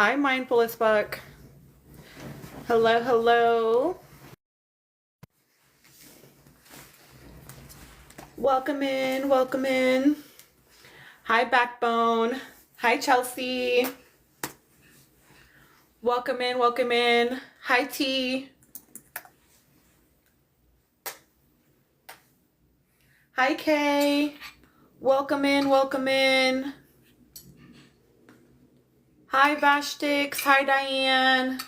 Hi, Mindful as Fuck. Hello, hello. Welcome in, welcome in. Hi, Backbone. Hi, Chelsea. Welcome in, welcome in. Hi, T. Hi, Kay. Welcome in, welcome in. Hi, Vashtix. Hi, Diane.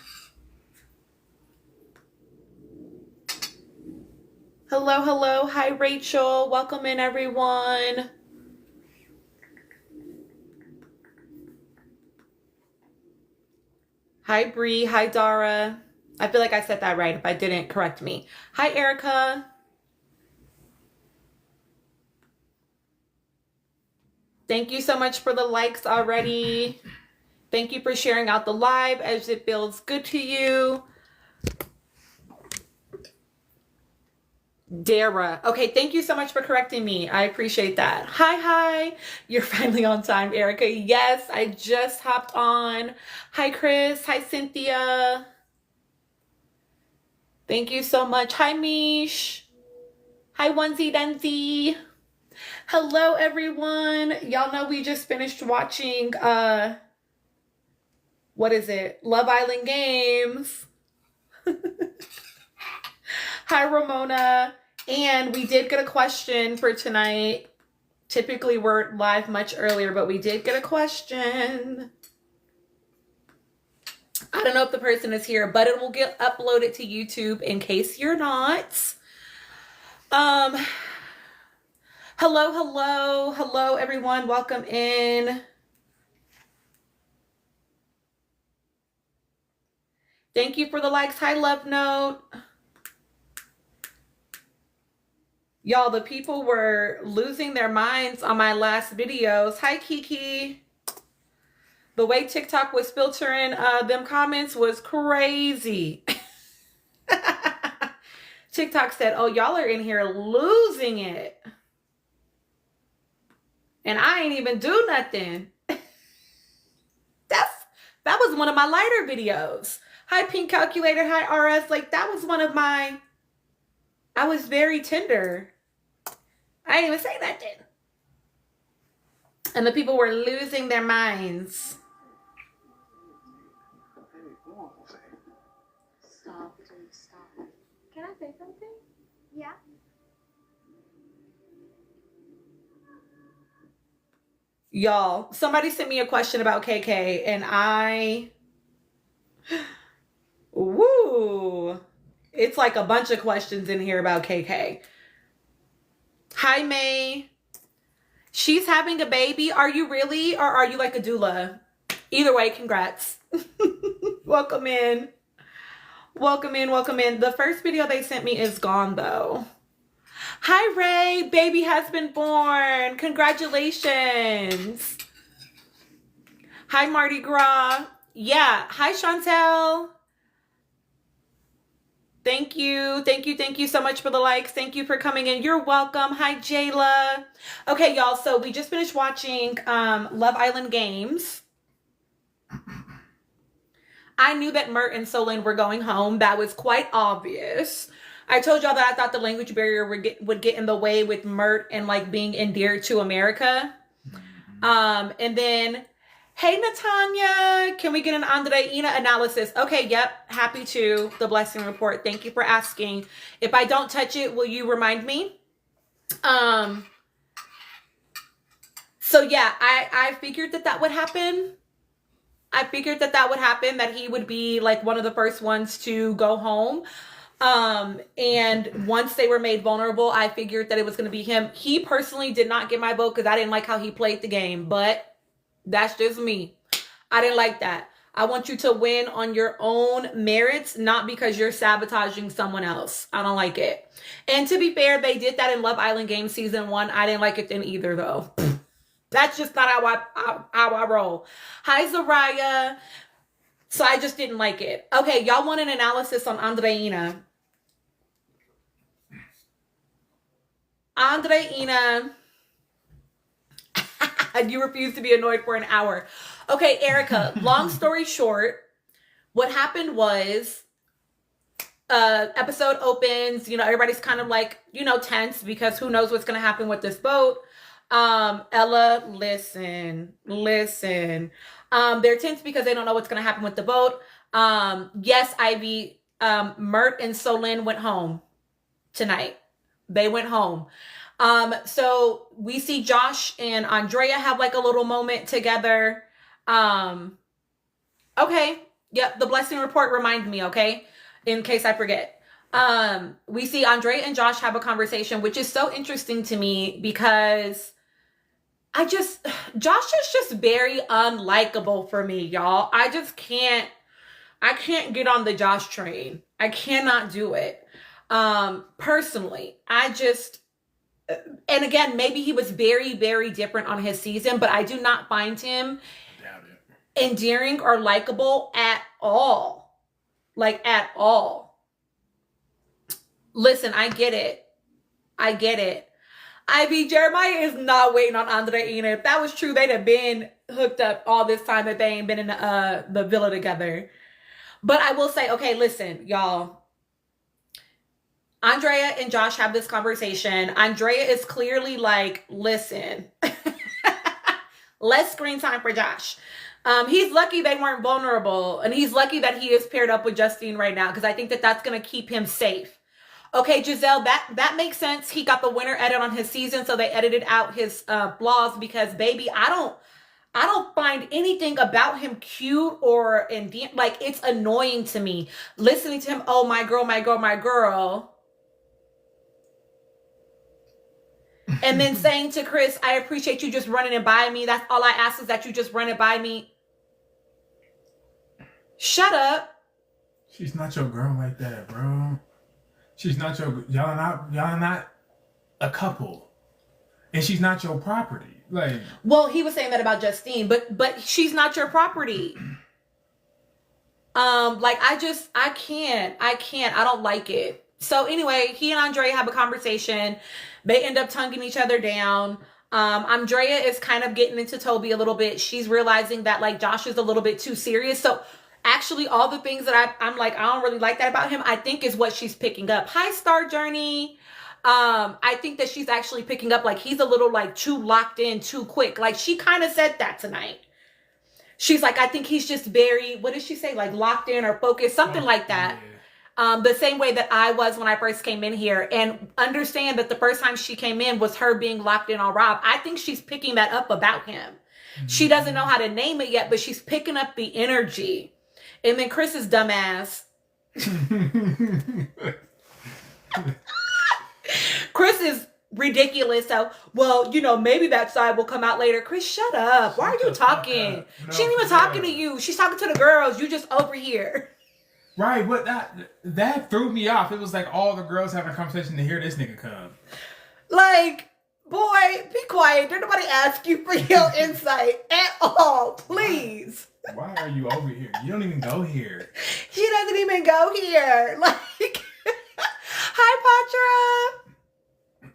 Hello, hello. Hi, Rachel. Welcome in, everyone. Hi, Bree. Hi, Dara. I feel like I said that right. If I didn't, correct me. Hi, Erica. Thank you so much for the likes already. Thank you for sharing out the live as it feels good to you. Dara. Okay, thank you so much for correcting me. I appreciate that. Hi. You're finally on time, Erica. Yes, I just hopped on. Hi, Chris. Hi, Cynthia. Thank you so much. Hi, Mish. Hi, Onesie Dunsey. Hello, everyone. Y'all know we just finished watching, what is it? Love Island Games. Hi, Ramona. And we did get a question for tonight. Typically, we're live much earlier, but we did get a question. I don't know if the person is here, but it will get uploaded to YouTube in case you're not. Hello, everyone. Welcome in. Thank you for the likes. Hi, Love Note. Y'all, the people were losing their minds on my last videos. Hi, Kiki. The way TikTok was filtering them comments was crazy. TikTok said, oh, y'all are in here losing it. And I ain't even do nothing. That was one of my lighter videos. Hi, Pink Calculator. Hi, RS. Like, that was one of my... I was very tender. I didn't even say nothing. And the people were losing their minds. Stop. Can I say something? Yeah. Y'all, somebody sent me a question about KK, and woo, it's like a bunch of questions in here about KK. Hi, May. She's having a baby. Are you really, or are you like a doula? Either way, congrats. Welcome in. Welcome in, welcome in. The first video they sent me is gone, though. Hi, Ray. Baby has been born. Congratulations. Hi, Mardi Gras. Yeah. Hi, Chantel. Thank you. Thank you so much for the likes. Thank you for coming in. You're welcome. Hi, Jayla. Okay, y'all. So we just finished watching Love Island Games. I knew that Mert and Solon were going home. That was quite obvious. I told y'all that I thought the language barrier would get in the way with Mert and like being endeared to America. And then, hey, Natanya, can we get an Andreina analysis? Okay, yep, happy to. The blessing report. Thank you for asking. If I don't touch it, will you remind me? So yeah, I figured that would happen. I figured that would happen, that he would be like one of the first ones to go home. And once they were made vulnerable, I figured that it was going to be him. He personally did not get my vote because I didn't like how he played the game, but that's just me. I didn't like that. I want you to win on your own merits, not because you're sabotaging someone else. I don't like it. And to be fair, they did that in Love Island Games Season 1. I didn't like it then either, though. That's just not how I roll. Hi, Zariah. So I just didn't like it. Okay, y'all want an analysis on Andreina. Andreina, you refuse to be annoyed for an hour. Okay, Erica, long story short, what happened was episode opens, everybody's kind of like, tense because who knows what's going to happen with this boat. Ella, listen. They're tense because they don't know what's going to happen with the boat. Yes, Ivy, Mert and Solin went home tonight. They went home. So we see Josh and Andrea have like a little moment together. Okay. Yep. The blessing report remind me. Okay. In case I forget. We see Andrea and Josh have a conversation, which is so interesting to me because Josh is just very unlikable for me, y'all. I can't get on the Josh train. I cannot do it. Personally, and again, maybe he was very, very different on his season, but I do not find him endearing or likable at all. Like, at all. Listen, I get it. Ivy, Jeremiah is not waiting on Andreina. If that was true, they'd have been hooked up all this time that they ain't been in the villa together. But I will say, okay, listen, y'all. Andrea and Josh have this conversation. Andrea is clearly like, listen, less screen time for Josh. He's lucky they weren't vulnerable. And he's lucky that he is paired up with Justine right now because I think that that's going to keep him safe. Okay, Giselle, that makes sense. He got the winter edit on his season, so they edited out his flaws because, baby, I don't find anything about him cute or like, it's annoying to me. Listening to him, oh, my girl. And then saying to Chris, I appreciate you just running it by me. That's all I ask is that you just run it by me. Shut up. She's not your girl like that, bro. She's not your, y'all are not a couple. And she's not your property. Like, well, he was saying that about Justine, but she's not your property. Like, I can't. I don't like it. So anyway, he and Andrea have a conversation. They end up tonguing each other down. Andrea is kind of getting into Toby a little bit. She's realizing that like Josh is a little bit too serious. So actually all the things that I'm like, I don't really like that about him, I think is what she's picking up. Hi, Star Journey. I think that she's actually picking up like he's a little like too locked in too quick. Like she kind of said that tonight. She's like, I think he's just very, what did she say? Like locked in or focused, something like that. Yeah. The same way that I was when I first came in here, and understand that the first time she came in was her being locked in on Rob. I think she's picking that up about him. Mm-hmm. She doesn't know how to name it yet, but she's picking up the energy. And then Chris's dumbass. Chris is ridiculous. So, well, maybe that side will come out later. Chris, shut up. Why are you talking? No, she ain't even talking to you. She's talking to the girls. You just over here. Right, what that threw me off. It was like all the girls having a conversation to hear this nigga come. Like, boy, be quiet. Did nobody ask you for your insight at all, please. Why are you over here? You don't even go here. She doesn't even go here. Like, hi, Patra.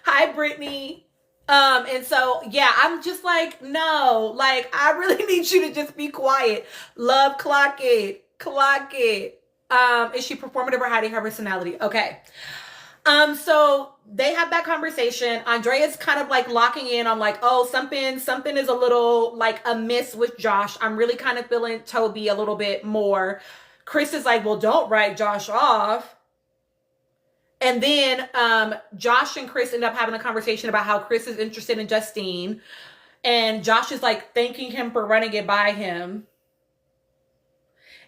Hi, Brittany. And so, yeah, I'm just like, no, like, I really need you to just be quiet. Love, clock it. Is she performative or hiding her personality? Okay. So they have that conversation. Andrea's kind of like locking in on like, oh, something is a little like amiss with Josh. I'm really kind of feeling Toby a little bit more. Chris is like, well, don't write Josh off. And then Josh and Chris end up having a conversation about how Chris is interested in Justine. And Josh is like thanking him for running it by him.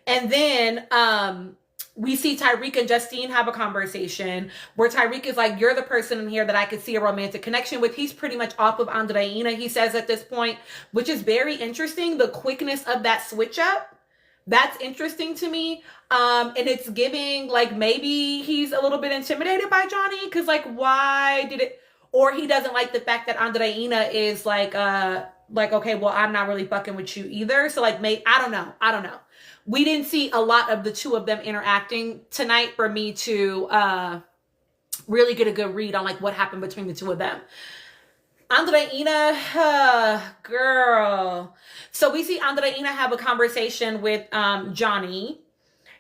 And then we see Tyreek and Justine have a conversation where Tyreek is like, you're the person in here that I could see a romantic connection with. He's pretty much off of Andreina, he says at this point, which is very interesting. The quickness of that switch up, that's interesting to me. And it's giving like maybe he's a little bit intimidated by Johnny because like, why did it? Or he doesn't like the fact that Andreina is like, okay, well, I'm not really fucking with you either. So like, I don't know. We didn't see a lot of the two of them interacting tonight for me to really get a good read on like what happened between the two of them. Andreina, girl. So we see Andreina have a conversation with Johnny.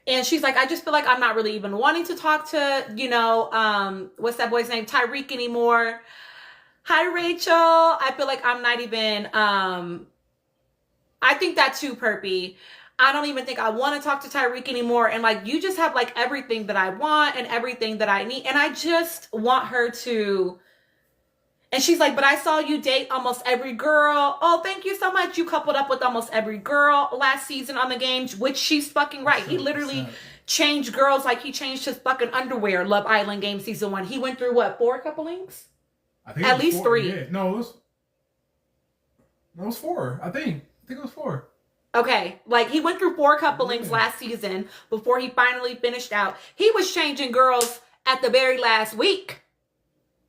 And she's like, I just feel like I'm not really even wanting to talk to, what's that boy's name? Tyreek anymore. Hi, Rachel. I feel like I'm not even, I think that too, Perpy. I don't even think I want to talk to Tyreek anymore. And like, you just have like everything that I want and everything that I need. And I just want her to. And she's like, but I saw you date almost every girl. Oh, thank you so much. You coupled up with almost every girl last season on the games, which she's fucking right. He literally changed girls like he changed his fucking underwear. Love Island game season 1. He went through what, 4 couplings? I think at least 3. Yeah. No, it was 4. I think it was 4. Okay, like he went through 4 couplings last season before he finally finished out. He was changing girls at the very last week.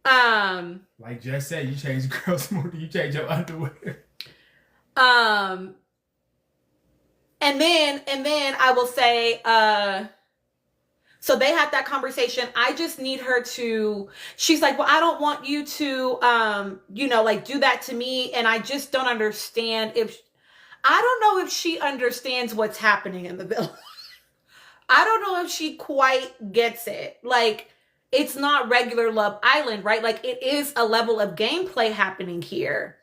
Like Jess said, you change girls more than you change your underwear. And then I will say, so they had that conversation. I just need her to, she's like, well, I don't want you to, like do that to me. And I just don't understand I don't know if she understands what's happening in the villa. I don't know if she quite gets it. Like, it's not regular Love Island, right? Like, it is a level of gameplay happening here.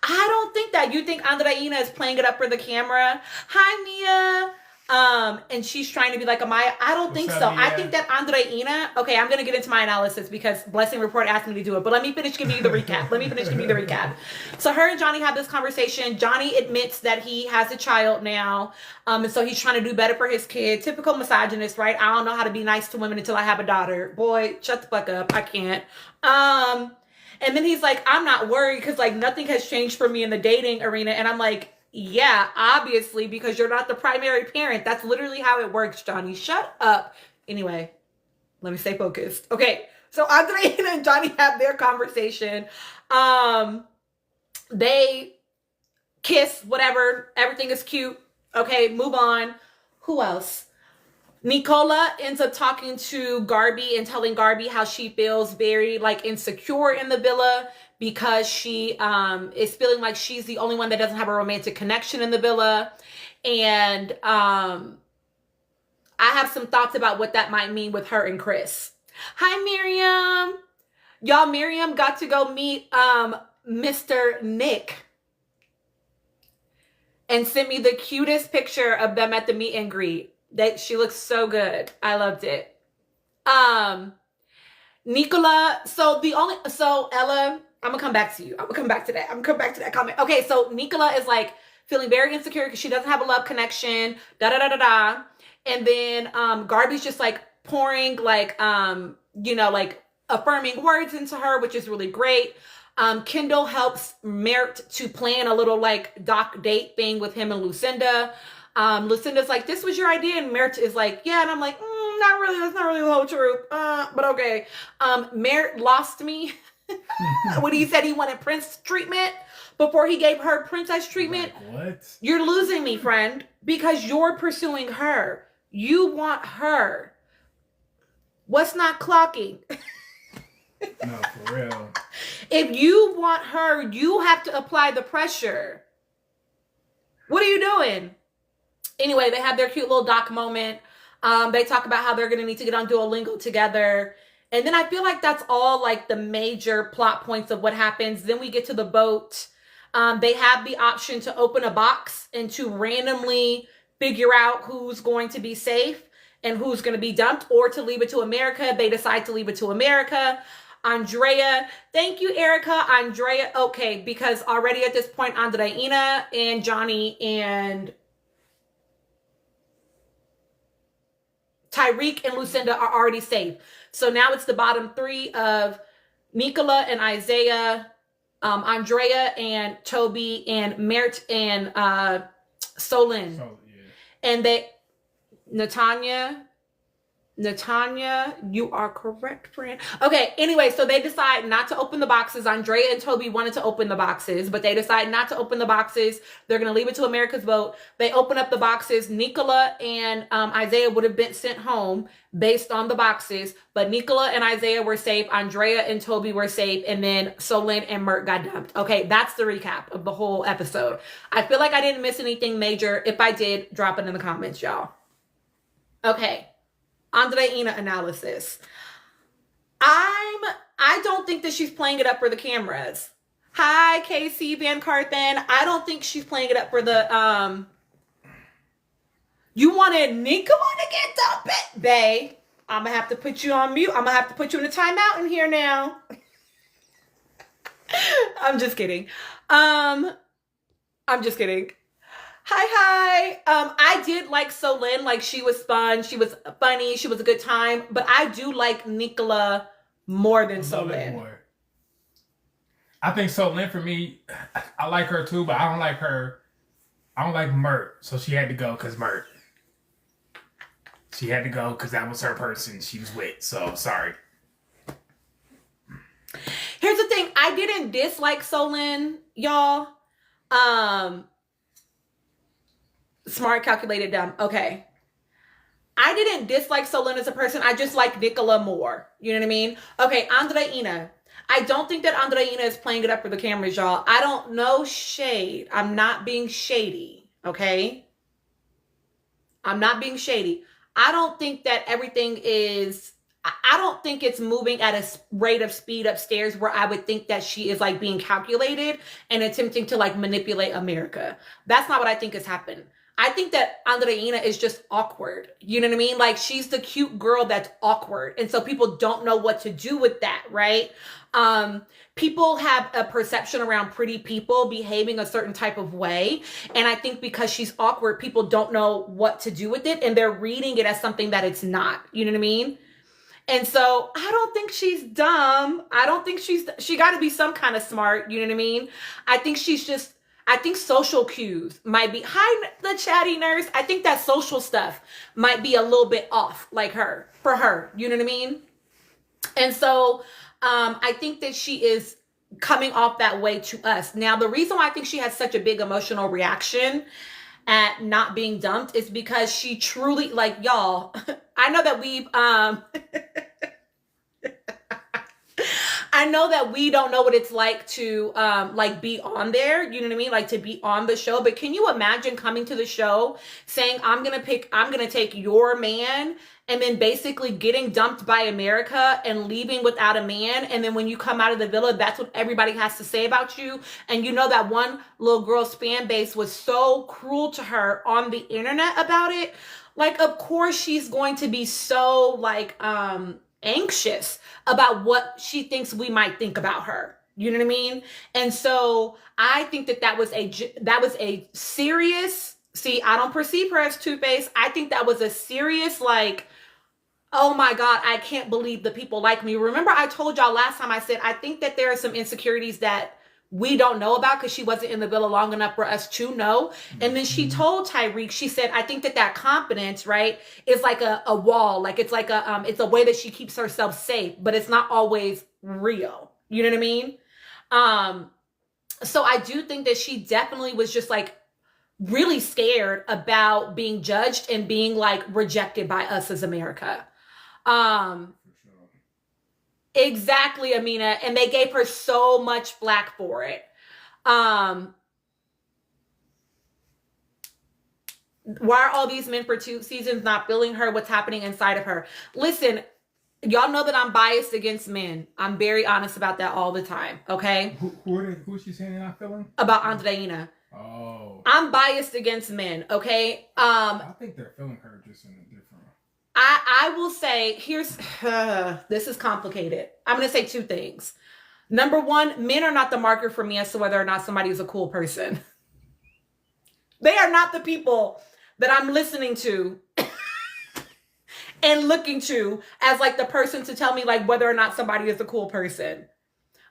I don't think that. You think Andreina is playing it up for the camera? Hi, Mia. And she's trying to be like Amaya. I don't think so. I think that Andreina, okay, I'm going to get into my analysis because Blessing Report asked me to do it, but let me finish giving you the recap. So her and Johnny have this conversation. Johnny admits that he has a child now. And so he's trying to do better for his kid. Typical misogynist, right? I don't know how to be nice to women until I have a daughter. Boy, shut the fuck up. I can't. And then he's like, I'm not worried because like nothing has changed for me in the dating arena. And I'm like, yeah, obviously, because you're not the primary parent. That's literally how it works, Johnny. Shut up. Anyway, let me stay focused. Okay, so Andreina and Johnny have their conversation. They kiss, whatever. Everything is cute. Okay, move on. Who else? Nicola ends up talking to Garby and telling Garby how she feels very like insecure in the villa because she is feeling like she's the only one that doesn't have a romantic connection in the villa. And I have some thoughts about what that might mean with her and Chris. Hi, Miriam. Y'all, Miriam got to go meet Mr. Nick and sent me the cutest picture of them at the meet and greet. That she looks so good. I loved it. Nicola, so Ella, I'm gonna come back to you. I'm gonna come back to that comment. Okay, so Nicola is like feeling very insecure because she doesn't have a love connection. And then Garby's just like pouring like like affirming words into her, which is really great. Kendall helps Mert to plan a little like doc date thing with him and Lucinda. Lucinda's like, this was your idea, and Mert is like, yeah, and I'm like, not really, that's not really the whole truth, but okay. Mert lost me when he said he wanted prince treatment before he gave her princess treatment. Like, what? You're losing me, friend, because you're pursuing her. You want her. What's not clocking? No, for real. If you want her, you have to apply the pressure. What are you doing? Anyway, they have their cute little doc moment. They talk about how they're going to need to get on Duolingo together. And then I feel like that's all like the major plot points of what happens. Then we get to the boat. They have the option to open a box and to randomly figure out who's going to be safe and who's going to be dumped, or to leave it to America. They decide to leave it to America. Andrea, thank you, Erica. Andrea, okay, because already at this point, Andreina and Johnny and Tyreek and Lucinda are already safe. So now it's the bottom 3 of Nicola and Isaiah, Andrea and Toby and Mert and Solin. So, yeah. And they, Natanya, Natanya, you are correct, friend. Okay, anyway, so they decide not to open the boxes. Andrea and Toby wanted to open the boxes, but they decide not to open the boxes. They're going to leave it to America's vote. They open up the boxes. Nicola and Isaiah would have been sent home based on the boxes, but Nicola and Isaiah were safe. Andrea and Toby were safe, and then Solyn and Mert got dumped. Okay, that's the recap of the whole episode. I feel like I didn't miss anything major. If I did, drop it in the comments, y'all. Okay. Andreina analysis. I don't think that she's playing it up for the cameras. Hi, Casey Van Carthen. I don't think she's playing it up for the You wanted Nicola to get dumped, bae. I'm gonna have to put you on mute. I'm gonna have to put you in a timeout in here now. I'm just kidding. I'm just kidding. Hi. I did like Solyn. Like, she was fun. She was funny. She was a good time. But I do like Nicola more than Solyn. I think Solyn, for me, I like her too, but I don't like her. I don't like Mert. So she had to go because Mert. She had to go because that was her person she was with. So, sorry. Here's the thing. I didn't dislike Solyn, y'all. Smart, calculated, dumb. Okay. I didn't dislike Solyn as a person. I just like Nicola more. You know what I mean? Okay, Andreina. I don't think that Andreina is playing it up for the cameras, y'all. I don't know shade. I'm not being shady. Okay? I'm not being shady. I don't think that everything is... I don't think it's moving at a rate of speed upstairs where I would think that she is like being calculated and attempting to like manipulate America. That's not what I think has happened. I think that Andreina is just awkward. You know what I mean? Like, she's the cute girl that's awkward. And so people don't know what to do with that, right? People have a perception around pretty people behaving a certain type of way. And I think because she's awkward, people don't know what to do with it. And they're reading it as something that it's not. You know what I mean? And so I don't think she's dumb. I don't think she got to be some kind of smart. You know what I mean? I think social cues might be, hi, the chatty nurse. I think that social stuff might be a little bit off, like for her. You know what I mean? And so I think that she is coming off that way to us. Now, the reason why I think she has such a big emotional reaction at not being dumped is because she truly, like, y'all, I know that we've, I know that we don't know what it's like to like be on there, you know what I mean? Like, to be on the show. But can you imagine coming to the show saying, I'm going to take your man, and then basically getting dumped by America and leaving without a man. And then when you come out of the villa, that's what everybody has to say about you. And you know that one little girl's fan base was so cruel to her on the internet about it. Like, of course she's going to be so like, anxious about what she thinks we might think about her. You know what I mean? And so I think that was a serious, see, I don't perceive her as Two-Face. I think that was a serious, like, oh my God, I can't believe the people like me. Remember I told y'all last time, I said, I think that there are some insecurities that we don't know about because she wasn't in the villa long enough for us to know. And then she told Tyreek, she said, I think that confidence, right, is like a wall. Like, it's like it's a way that she keeps herself safe, but it's not always real. You know what I mean? So I do think that she definitely was just like really scared about being judged and being like rejected by us as America. Exactly, Amina. And they gave her so much flack for it. Why are all these men for 2 seasons not feeling her? What's happening inside of her? Listen, y'all know that I'm biased against men. I'm very honest about that all the time, okay? Who is she saying they're not feeling? About Andreina. Oh. I'm biased against men, okay? I think they're feeling her just in a different... I will say, this is complicated. I'm going to say 2 things. Number 1, men are not the marker for me as to whether or not somebody is a cool person. They are not the people that I'm listening to and looking to as like the person to tell me like whether or not somebody is a cool person.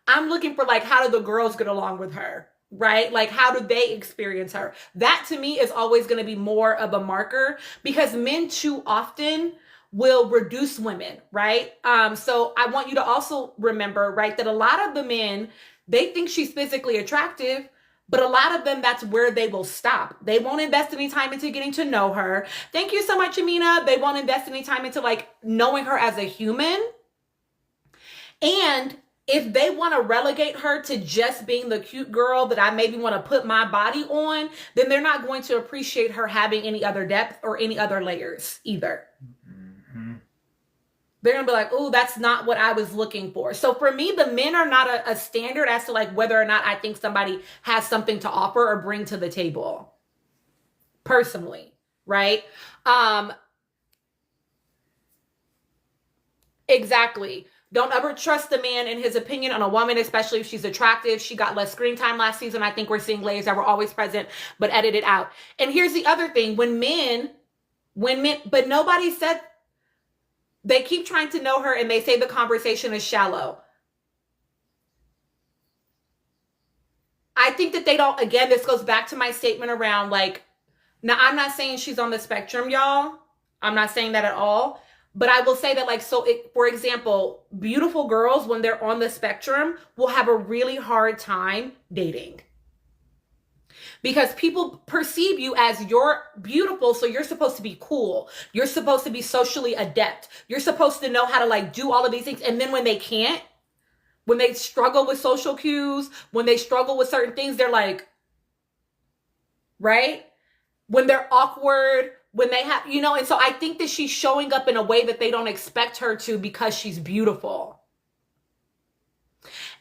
I'm looking for like, how do the girls get along with her? Right? Like, how do they experience her? That to me is always going to be more of a marker, because men too often will reduce women, right? So I want you to also remember, right, that a lot of the men, they think she's physically attractive, but a lot of them, that's where they will stop. They won't invest any time into getting to know her. Thank you so much, Amina. They won't invest any time into like knowing her as a human. And if they want to relegate her to just being the cute girl that I maybe want to put my body on, then they're not going to appreciate her having any other depth or any other layers either. Mm-hmm. They're going to be like, oh, that's not what I was looking for. So for me, the men are not a standard as to like whether or not I think somebody has something to offer or bring to the table. Personally, right? Exactly. Don't ever trust a man in his opinion on a woman, especially if she's attractive. She got less screen time last season. I think we're seeing layers that were always present, but edited out. And here's the other thing. When men, but nobody said, they keep trying to know her and they say the conversation is shallow. I think that they don't, again, this goes back to my statement around like, now I'm not saying she's on the spectrum, y'all. I'm not saying that at all. But I will say that like, so for example, beautiful girls, when they're on the spectrum, will have a really hard time dating. Because people perceive you as you're beautiful, so you're supposed to be cool. You're supposed to be socially adept. You're supposed to know how to like do all of these things. And then when they can't, when they struggle with social cues, when they struggle with certain things, they're like, right? When they're awkward, when they have, you know, and so I think that she's showing up in a way that they don't expect her to because she's beautiful.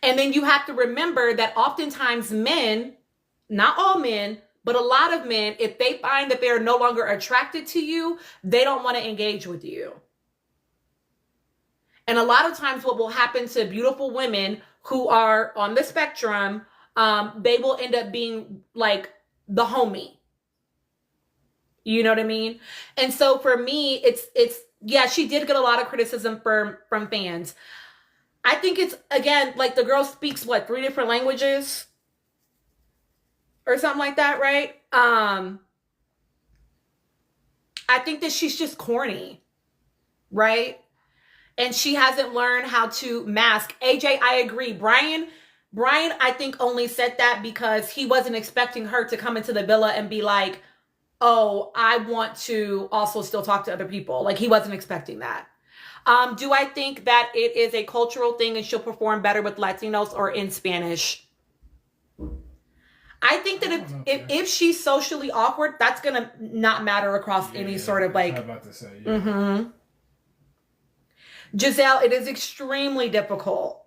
And then you have to remember that oftentimes men, not all men, but a lot of men, if they find that they're no longer attracted to you, they don't want to engage with you. And a lot of times what will happen to beautiful women who are on the spectrum, they will end up being like the homie. You know what I mean? And so for me, it's yeah, she did get a lot of criticism from fans. I think it's, again, like the girl speaks, what, 3 different languages? Or something like that, right? I think that she's just corny, right? And she hasn't learned how to mask. AJ, I agree. Brian, I think only said that because he wasn't expecting her to come into the villa and be like, oh, I want to also still talk to other people. Like, he wasn't expecting that. Do I think that it is a cultural thing and she'll perform better with Latinos or in Spanish? I think that if she's socially awkward, that's going to not matter across any sort of like... I was about to say, yeah. Giselle, it is extremely difficult.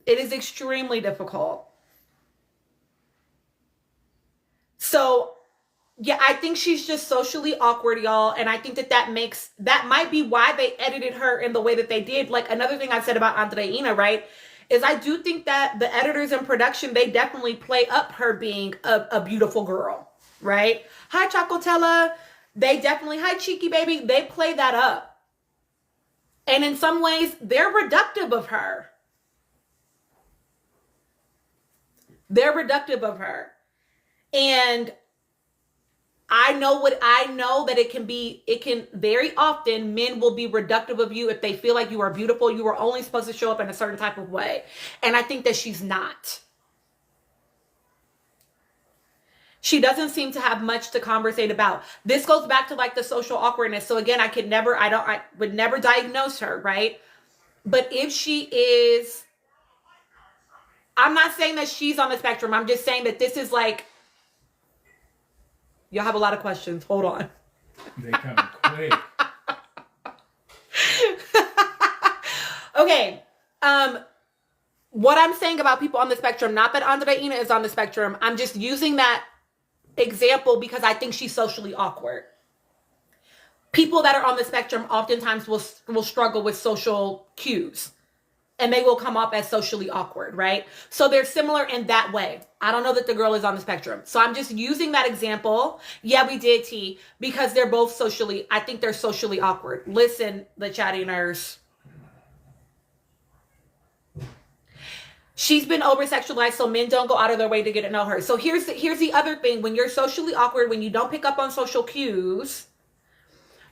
It is extremely difficult. So... yeah, I think she's just socially awkward, y'all. And I think that might be why they edited her in the way that they did. Like, another thing I said about Andreina, right, is I do think that the editors in production, they definitely play up her being a beautiful girl, right? Hi, Chocotella. They definitely, hi, Cheeky Baby. They play that up. And in some ways, they're reductive of her. They're reductive of her. And I know that it can very often, men will be reductive of you if they feel like you are beautiful. You are only supposed to show up in a certain type of way. And I think that she's not. She doesn't seem to have much to conversate about. This goes back to like the social awkwardness. So again, I would never diagnose her, right? But if she is, I'm not saying that she's on the spectrum. I'm just saying that this is like, y'all have a lot of questions. Hold on. They come quick. Okay. What I'm saying about people on the spectrum, not that Andreina is on the spectrum. I'm just using that example because I think she's socially awkward. People that are on the spectrum oftentimes will struggle with social cues. And they will come up as socially awkward, right? So they're similar in that way. I don't know that the girl is on the spectrum. So I'm just using that example. Yeah, we did, T, because they're both I think they're socially awkward. Listen, the chatty nurse. She's been over-sexualized, so men don't go out of their way to get to know her. So here's the other thing. When you're socially awkward, when you don't pick up on social cues,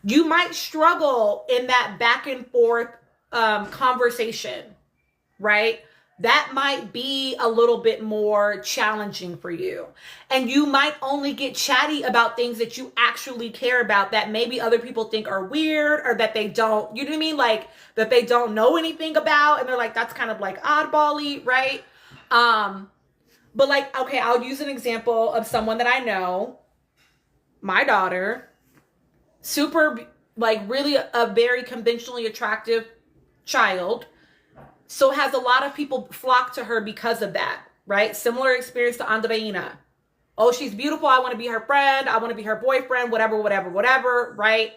You might struggle in that back and forth conversation, right? That might be a little bit more challenging for you. And you might only get chatty about things that you actually care about that maybe other people think are weird or that they don't, you know what I mean? Like that they don't know anything about. And they're like, that's kind of like oddball-y, right? But like, okay, I'll use an example of someone that I know, my daughter, super, like really a very conventionally attractive child. So has a lot of people flock to her because of that, right? Similar experience to Andreina. Oh, she's beautiful. I want to be her friend. I want to be her boyfriend, whatever, right?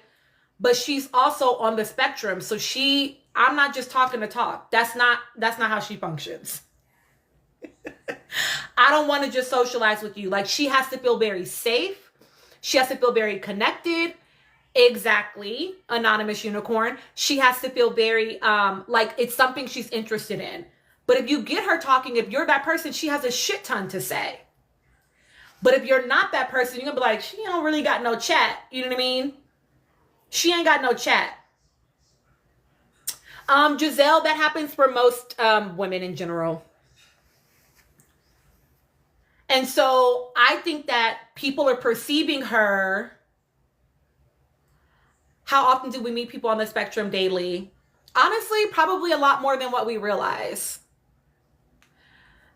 But she's also on the spectrum. So I'm not just talking to talk. That's not how she functions. I don't want to just socialize with you. Like she has to feel very safe. She has to feel very connected. Exactly, anonymous unicorn. She has to feel very like it's something she's interested in. But if you get her talking, if you're that person, she has a shit ton to say. But if you're not that person, you're gonna be like, she don't really got no chat. You know what I mean? She ain't got no chat. Giselle, that happens for most women in general. And so I think that people are perceiving her. How often do we meet people on the spectrum daily? Honestly, probably a lot more than what we realize.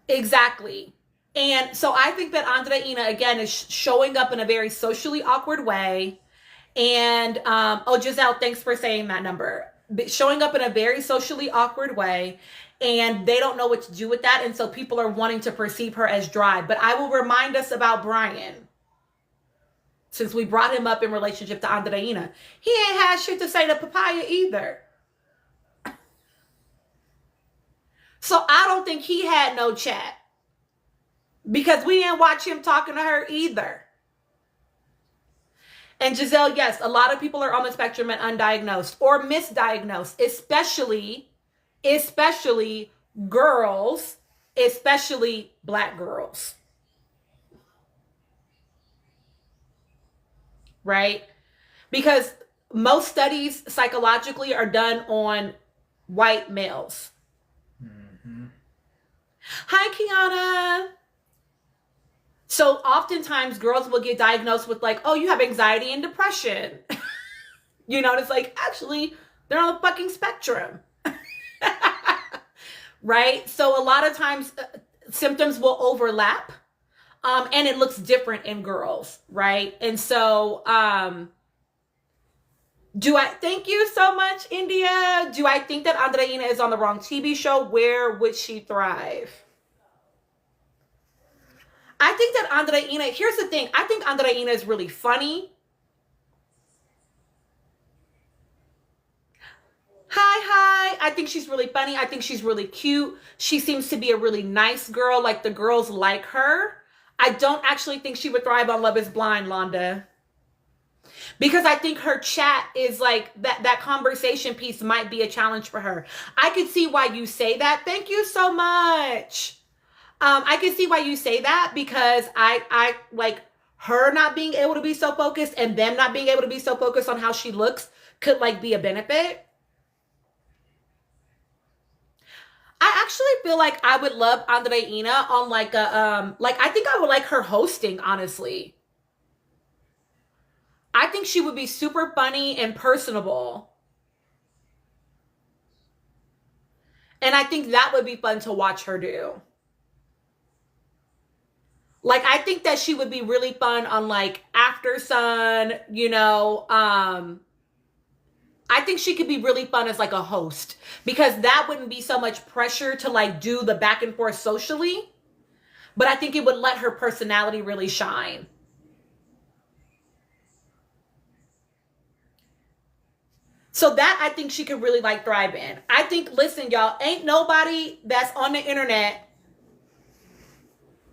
Exactly. And so I think that Andreina, again, is showing up in a very socially awkward way. And, oh, Giselle, thanks for saying that number. Showing up in a very socially awkward way. And they don't know what to do with that. And so people are wanting to perceive her as dry. But I will remind us about Brian. Since we brought him up in relationship to Andreina. He ain't had shit to say to Papaya either. So I don't think he had no chat. Because we didn't watch him talking to her either. And Giselle, yes, a lot of people are on the spectrum and undiagnosed or misdiagnosed, especially girls, especially Black girls. Right? Because most studies psychologically are done on white males. Mm-hmm. Hi, Kiana. So oftentimes girls will get diagnosed with like, oh, you have anxiety and depression. You know, it's like, actually, they're on the fucking spectrum. Right? So a lot of times symptoms will overlap. And it looks different in girls, right? And so, thank you so much, India. Do I think that Andreina is on the wrong TV show? Where would she thrive? I think that Andreina, here's the thing. I think Andreina is really funny. Hi. I think she's really funny. I think she's really cute. She seems to be a really nice girl. Like the girls like her. I don't actually think she would thrive on Love is Blind, Londa. Because I think her chat is like, that conversation piece might be a challenge for her. I could see why you say that. Thank you so much. I can see why you say that because I like her not being able to be so focused and them not being able to be so focused on how she looks could like be a benefit. I actually feel like I would love Andreina on like a, like I think I would like her hosting, honestly. I think she would be super funny and personable. And I think that would be fun to watch her do. Like, I think that she would be really fun on like After Sun, you know, I think she could be really fun as like a host because that wouldn't be so much pressure to like do the back and forth socially, but I think it would let her personality really shine. So that I think she could really like thrive in. I think, listen, y'all, ain't nobody that's on the internet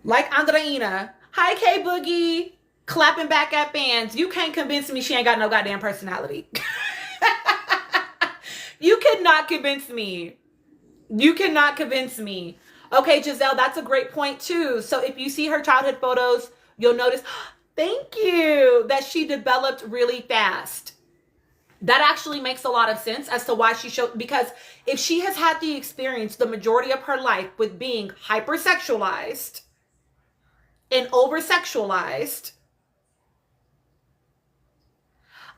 like Andreina. Hi, K Boogie, clapping back at fans. You can't convince me she ain't got no goddamn personality. You cannot convince me. You cannot convince me. Okay, Giselle, that's a great point too. So if you see her childhood photos, you'll notice, thank you, that she developed really fast. That actually makes a lot of sense as to why she showed, because if she has had the experience the majority of her life with being hypersexualized and over-sexualized,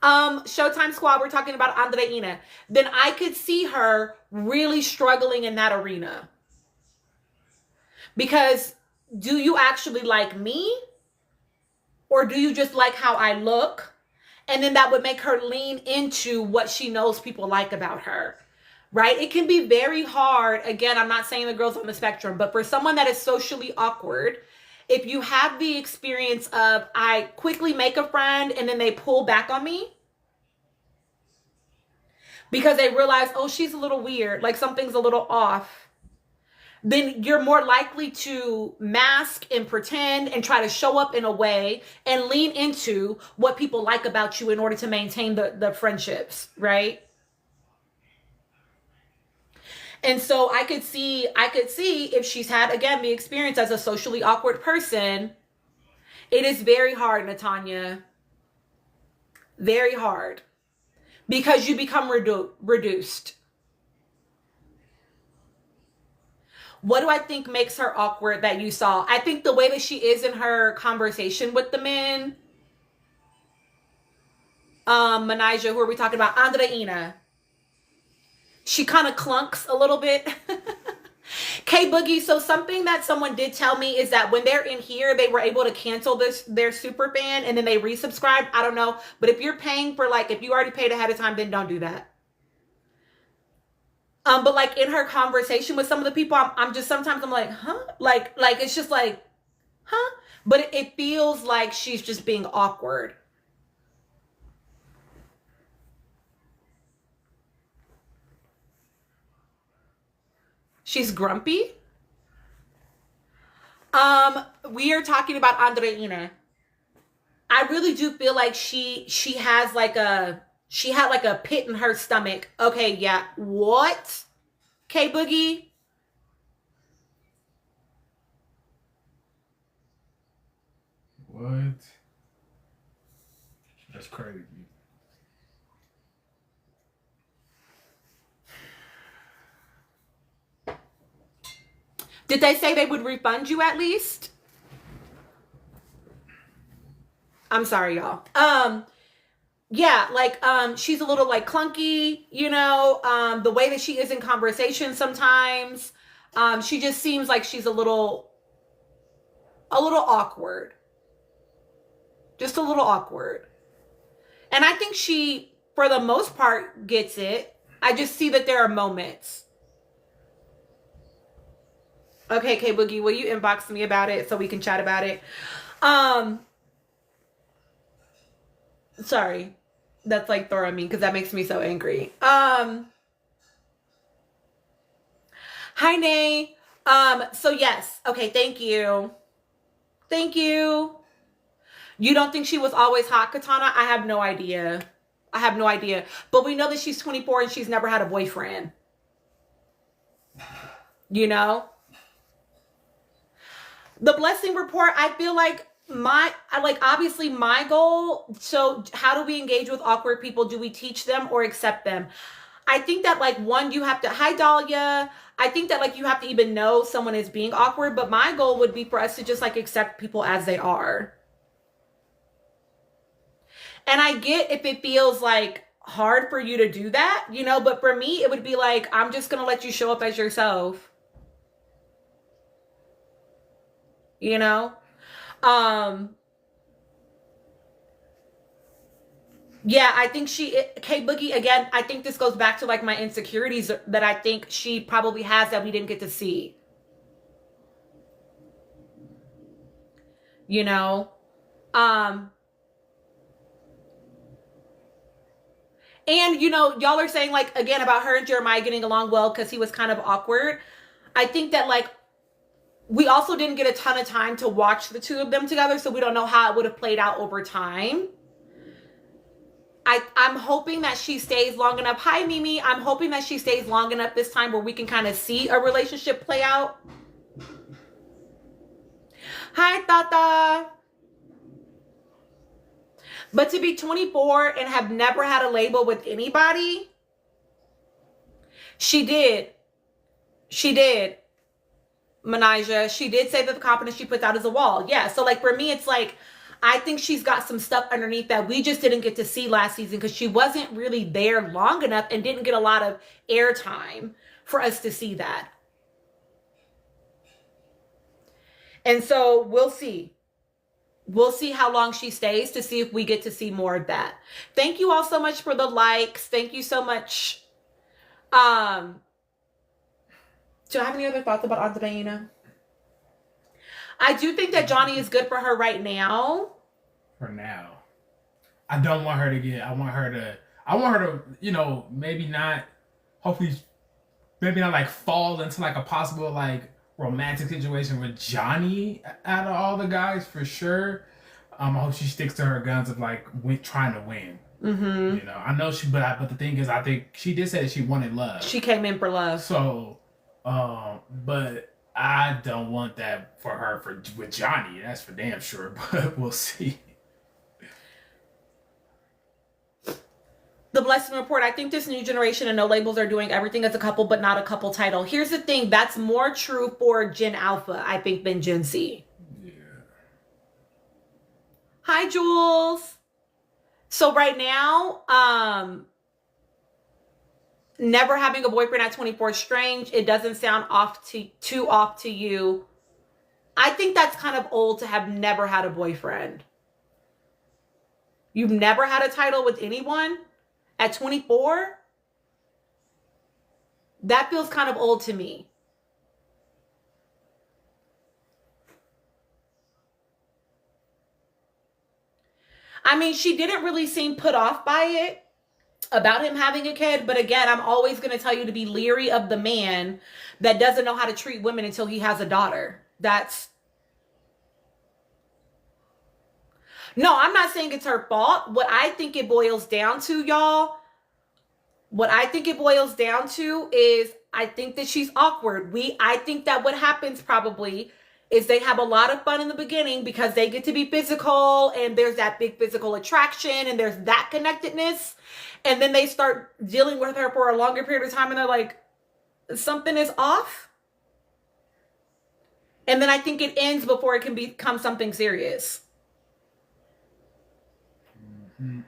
Showtime Squad, we're talking about Andreina, then I could see her really struggling in that arena. Because do you actually like me? Or do you just like how I look? And then that would make her lean into what she knows people like about her, right? It can be very hard. Again, I'm not saying the girl's on the spectrum, but for someone that is socially awkward, if you have the experience of, I quickly make a friend and then they pull back on me because they realize, oh, she's a little weird, like something's a little off, then you're more likely to mask and pretend and try to show up in a way and lean into what people like about you in order to maintain the friendships, right? And so I could see if she's had, again, the experience as a socially awkward person, it is very hard, Natanya. Very hard. Because you become reduced. What do I think makes her awkward that you saw? I think the way that she is in her conversation with the men. Manija, who are we talking about? Andreina. She kind of clunks a little bit. K Boogie, so something that someone did tell me is that when they're in here, they were able to cancel their super fan and then they resubscribe. I don't know. But if you're paying for, like, if you already paid ahead of time, then don't do that. But like in her conversation with some of the people, I'm just, sometimes I'm like, huh? Like it's just like, huh? But it feels like she's just being awkward. She's grumpy. We are talking about Andreina. I really do feel like she has like she had like a pit in her stomach. Okay, yeah. What? K Boogie? What? That's crazy. Did they say they would refund you at least? I'm sorry, y'all. Yeah, like, she's a little like clunky, you know, the way that she is in conversation sometimes, she just seems like she's a little awkward, just a little awkward. And I think she, for the most part, gets it. I just see that there are moments. Okay, K Boogie, will you inbox me about it so we can chat about it? Sorry. That's like throwing me because that makes me so angry. Hi, Nay. So yes. Okay, thank you. Thank you. You don't think she was always hot, Katana? I have no idea. I have no idea. But we know that she's 24 and she's never had a boyfriend. You know? The blessing report, I feel like obviously my goal, so how do we engage with awkward people? Do we teach them or accept them? I think that like one, you have to, hi Dahlia, I think that like you have to even know someone is being awkward, but my goal would be for us to just like accept people as they are. And I get if it feels like hard for you to do that, you know, but for me, it would be like, I'm just going to let you show up as yourself. You know? Yeah, I think K Boogie, again, I think this goes back to like my insecurities that I think she probably has that we didn't get to see. You know? And, you know, y'all are saying like, again, about her and Jeremiah getting along well because he was kind of awkward. I think that like, we also didn't get a ton of time to watch the two of them together, so we don't know how it would have played out over time. I'm hoping that she stays long enough. Hi, Mimi. I'm hoping that she stays long enough this time where we can kind of see a relationship play out. Hi, Tata. But to be 24 and have never had a label with anybody, she did. She did. Menija, she did say that the confidence she puts out is a wall. Yeah. So like for me, it's like, I think she's got some stuff underneath that we just didn't get to see last season because she wasn't really there long enough and didn't get a lot of airtime for us to see that. And so we'll see. We'll see how long she stays to see if we get to see more of that. Thank you all so much for the likes. Thank you so much. Do I have any other thoughts about Andreina? I do think that Johnny is good for her right now. For now. I don't want her to get, I want her to, you know, maybe not, hopefully, maybe not like fall into like a possible like romantic situation with Johnny out of all the guys for sure. I hope she sticks to her guns of like trying to win. Mm-hmm. You know, I know she, but the thing is, I think she did say that she wanted love. She came in for love. So, but I don't want that for her with Johnny. That's for damn sure. But we'll see. The Blessing Report. I think this new generation and No Labels are doing everything as a couple, but not a couple title. Here's the thing. That's more true for Gen Alpha, I think, than Gen Z. Yeah. Hi, Jules. So right now, never having a boyfriend at 24 is strange. It doesn't sound too off to you. I think that's kind of old to have never had a boyfriend. You've never had a title with anyone at 24? That feels kind of old to me. I mean, she didn't really seem put off by it about him having a kid. But again, I'm always going to tell you to be leery of the man that doesn't know how to treat women until he has a daughter. No, I'm not saying it's her fault. What I think it boils down to, y'all, is I think that she's awkward. I think that what happens probably is they have a lot of fun in the beginning because they get to be physical and there's that big physical attraction and there's that connectedness. And then they start dealing with her for a longer period of time and they're like, something is off. And then I think it ends before it can become something serious. Mm-hmm.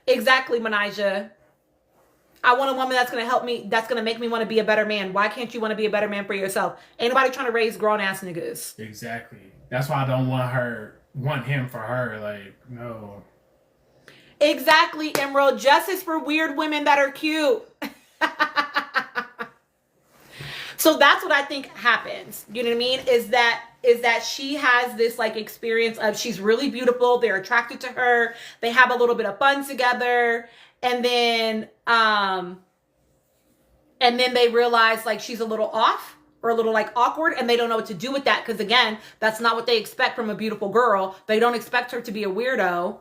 Exactly, Menija. I want a woman that's going to help me, that's going to make me want to be a better man. Why can't you want to be a better man for yourself? Ain't nobody trying to raise grown-ass niggas. Exactly. That's why I don't want him for her. Like, no. Exactly, Emerald. Justice for weird women that are cute. So that's what I think happens. You know what I mean? Is that she has this like experience of she's really beautiful. They're attracted to her. They have a little bit of fun together. And then they realize like she's a little off or a little like awkward and they don't know what to do with that. Cause again, that's not what they expect from a beautiful girl. They don't expect her to be a weirdo.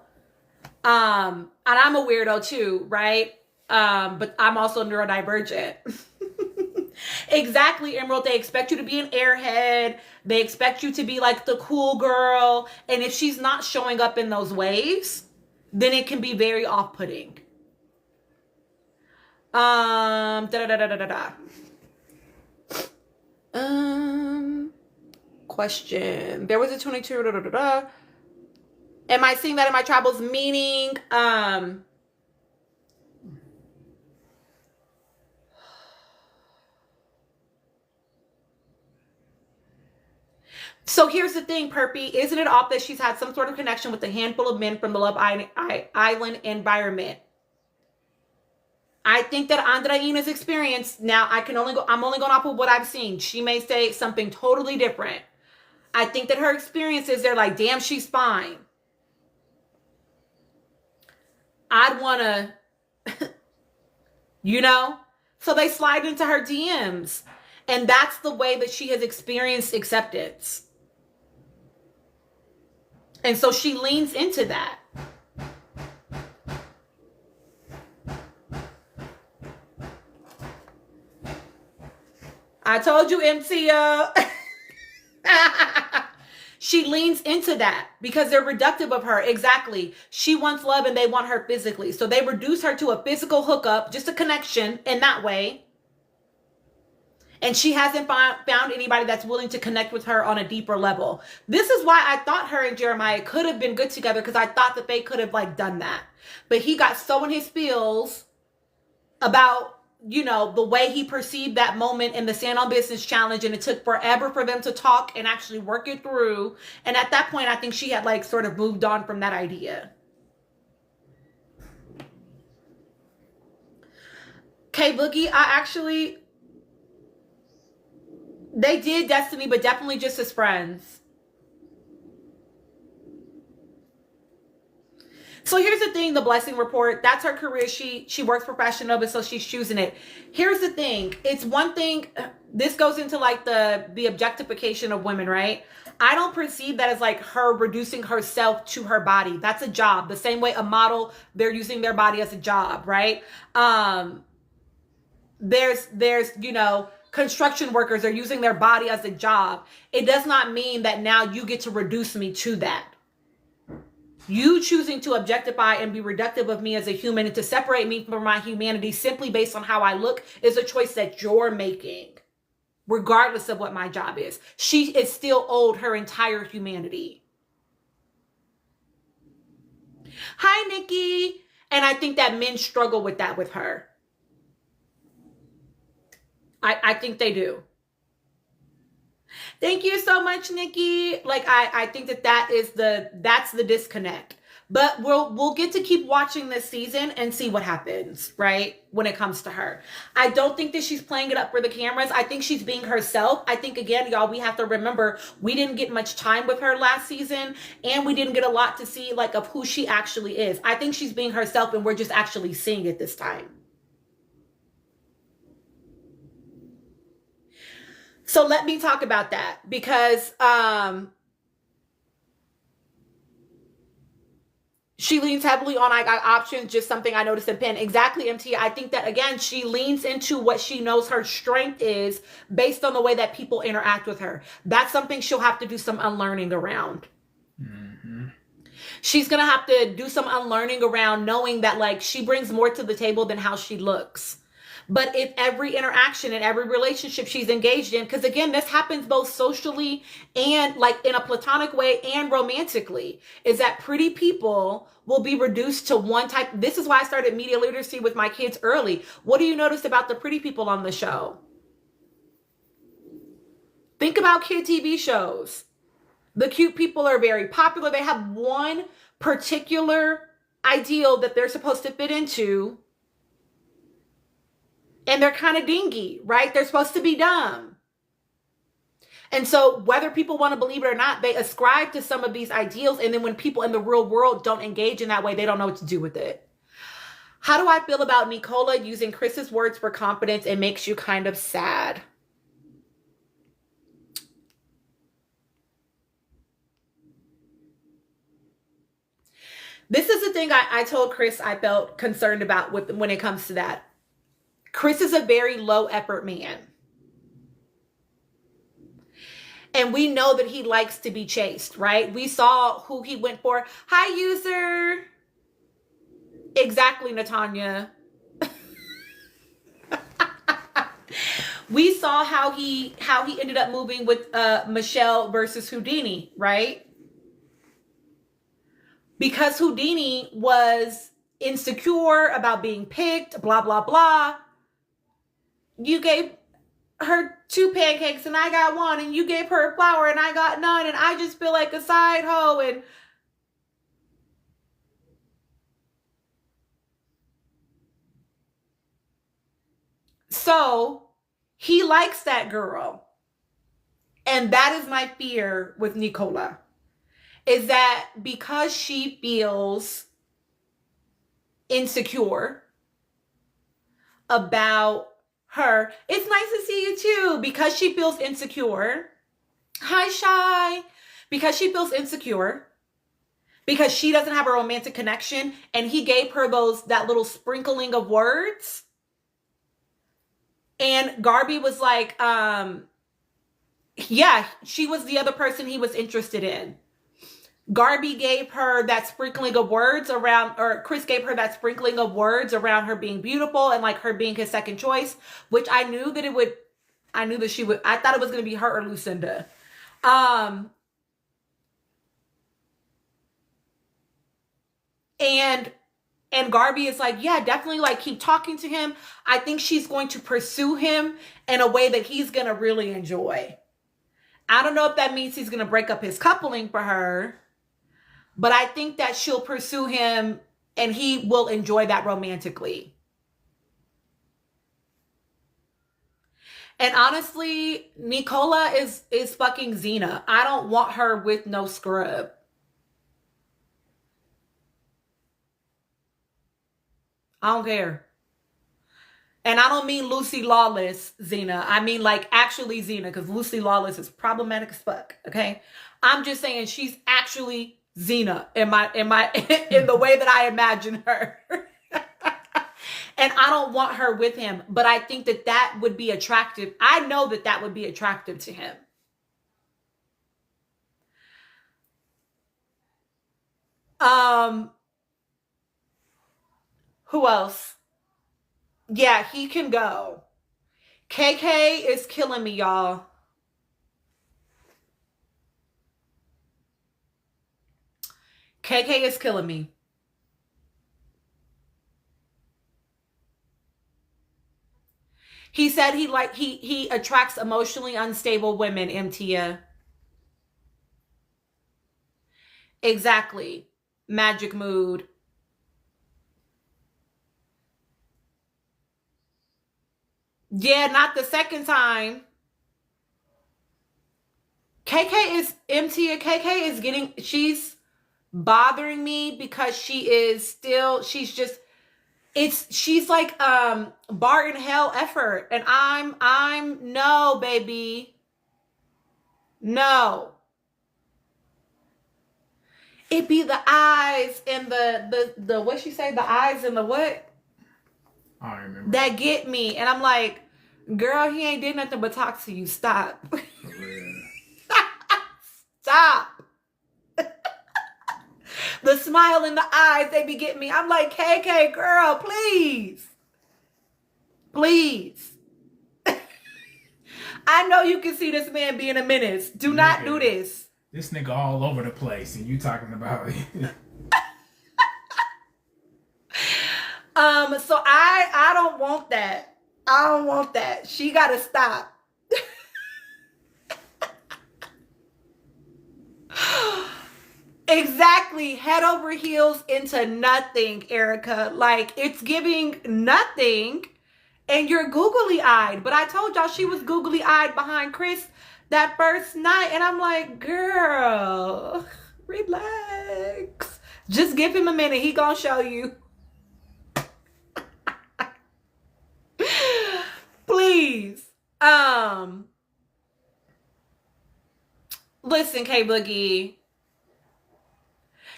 And I'm a weirdo too, right? But I'm also neurodivergent. Exactly, Emerald. They expect you to be an airhead. They expect you to be like the cool girl. And if she's not showing up in those ways, then it can be very off-putting. Question. There was a 22. Am I seeing that in my travels? Meaning, so here's the thing, Perpy. Isn't it off that she's had some sort of connection with a handful of men from the Love Island environment? I think that Andreina's experience, now I'm only going off of what I've seen. She may say something totally different. I think that her experiences, they're like, damn, she's fine. I'd want to, you know? So they slide into her DMs. And that's the way that she has experienced acceptance. And so she leans into that. I told you, MCO. She leans into that because they're reductive of her. Exactly. She wants love and they want her physically. So they reduce her to a physical hookup, just a connection in that way. And she hasn't found anybody that's willing to connect with her on a deeper level. This is why I thought her and Jeremiah could have been good together, because I thought that they could have like done that. But he got so in his feels about, you know, the way he perceived that moment in the Stand on Business challenge, and it took forever for them to talk and actually work it through. And at that point, I think she had like sort of moved on from that idea. K Boogie, they did Destiny, but definitely just as friends. So here's the thing, the Blessing Report, that's her career. She works professional, but so she's choosing it. Here's the thing. It's one thing, this goes into like the objectification of women, right? I don't perceive that as like her reducing herself to her body. That's a job. The same way a model, they're using their body as a job, right? There's, you know, construction workers are using their body as a job. It does not mean that now you get to reduce me to that. You choosing to objectify and be reductive of me as a human and to separate me from my humanity simply based on how I look is a choice that you're making, regardless of what my job is. She is still owed her entire humanity. Hi, Nikki. And I think that men struggle with that with her. I think they do. Thank you so much, Nikki. Like, I think that's the disconnect. But we'll get to keep watching this season and see what happens, right? When it comes to her. I don't think that she's playing it up for the cameras. I think she's being herself. I think, again, y'all, we have to remember we didn't get much time with her last season, and we didn't get a lot to see like of who she actually is. I think she's being herself, and we're just actually seeing it this time. So let me talk about that, because she leans heavily on I got options, just something I noticed in Penn. Exactly, MT. I think that, again, she leans into what she knows her strength is based on the way that people interact with her. That's something she'll have to do some unlearning around. Mm-hmm. She's going to have to do some unlearning around knowing that, like, she brings more to the table than how she looks. But if every interaction and every relationship she's engaged in, because again, this happens both socially and like in a platonic way and romantically, is that pretty people will be reduced to one type. This is why I started media literacy with my kids early. What do you notice about the pretty people on the show? Think about kid TV shows. The cute people are very popular. They have one particular ideal that they're supposed to fit into. And they're kind of dingy, right? They're supposed to be dumb. And so whether people want to believe it or not, they ascribe to some of these ideals. And then when people in the real world don't engage in that way, they don't know what to do with it. How do I feel about Nicola using Chris's words for confidence? It makes you kind of sad. This is the thing I told Chris I felt concerned about when it comes to that. Chris is a very low effort man. And we know that he likes to be chased, right? We saw who he went for. Hi, user. Exactly, Natanya. We saw how he ended up moving with Michelle versus Houdini, right? Because Houdini was insecure about being picked, blah, blah, blah. You gave her 2 pancakes and I got 1, and you gave her a flower and I got none, and I just feel like a side hoe. And so he likes that girl. And that is my fear with Nicola, is that because she feels insecure about her, it's nice to see you too, because she feels insecure. Hi, Shy. Because she feels insecure, because she doesn't have a romantic connection, and he gave her that little sprinkling of words. And Garby was like, Yeah, she was the other person he was interested in. Garby gave her that sprinkling of words around, or Chris gave her that sprinkling of words around her being beautiful and like her being his second choice, which I knew that it would, I knew that she would, I thought it was going to be her or Lucinda. Um, and Garby is like, yeah, definitely like keep talking to him. I think she's going to pursue him in a way that he's going to really enjoy. I don't know if that means he's going to break up his coupling for her, but I think that she'll pursue him and he will enjoy that romantically. And honestly, Nicola is fucking Xena. I don't want her with no scrub. I don't care. And I don't mean Lucy Lawless Xena. I mean like actually Xena, because Lucy Lawless is problematic as fuck. Okay. I'm just saying she's actually Xena in in the way that I imagine her. And I don't want her with him, but I think that that would be attractive. I know that that would be attractive to him. Who else? Yeah, he can go. KK is killing me, y'all. KK is killing me. He said he attracts emotionally unstable women, MTia. Exactly. Magic mood. Yeah, not the second time. KK is MTia. KK is getting, she's bothering me because she's like Bart in hell effort, and I'm no, baby, no. It be the eyes and the what she say, the eyes and the what, I don't remember. that get me, and I'm like, girl, he ain't did nothing but talk to you. Stop. Stop. The smile in the eyes, they be getting me. I'm like, KK, girl, please. Please. I know you can see this man being a menace. Do not do this. This nigga all over the place, and you talking about it. So I don't want that. I don't want that. She gotta stop. Exactly. Head over heels into nothing, Erica. Like, it's giving nothing. And you're googly-eyed. But I told y'all she was googly-eyed behind Chris that first night. And I'm like, girl, relax. Just give him a minute. He gonna show you. Please. Listen, K-Boogie.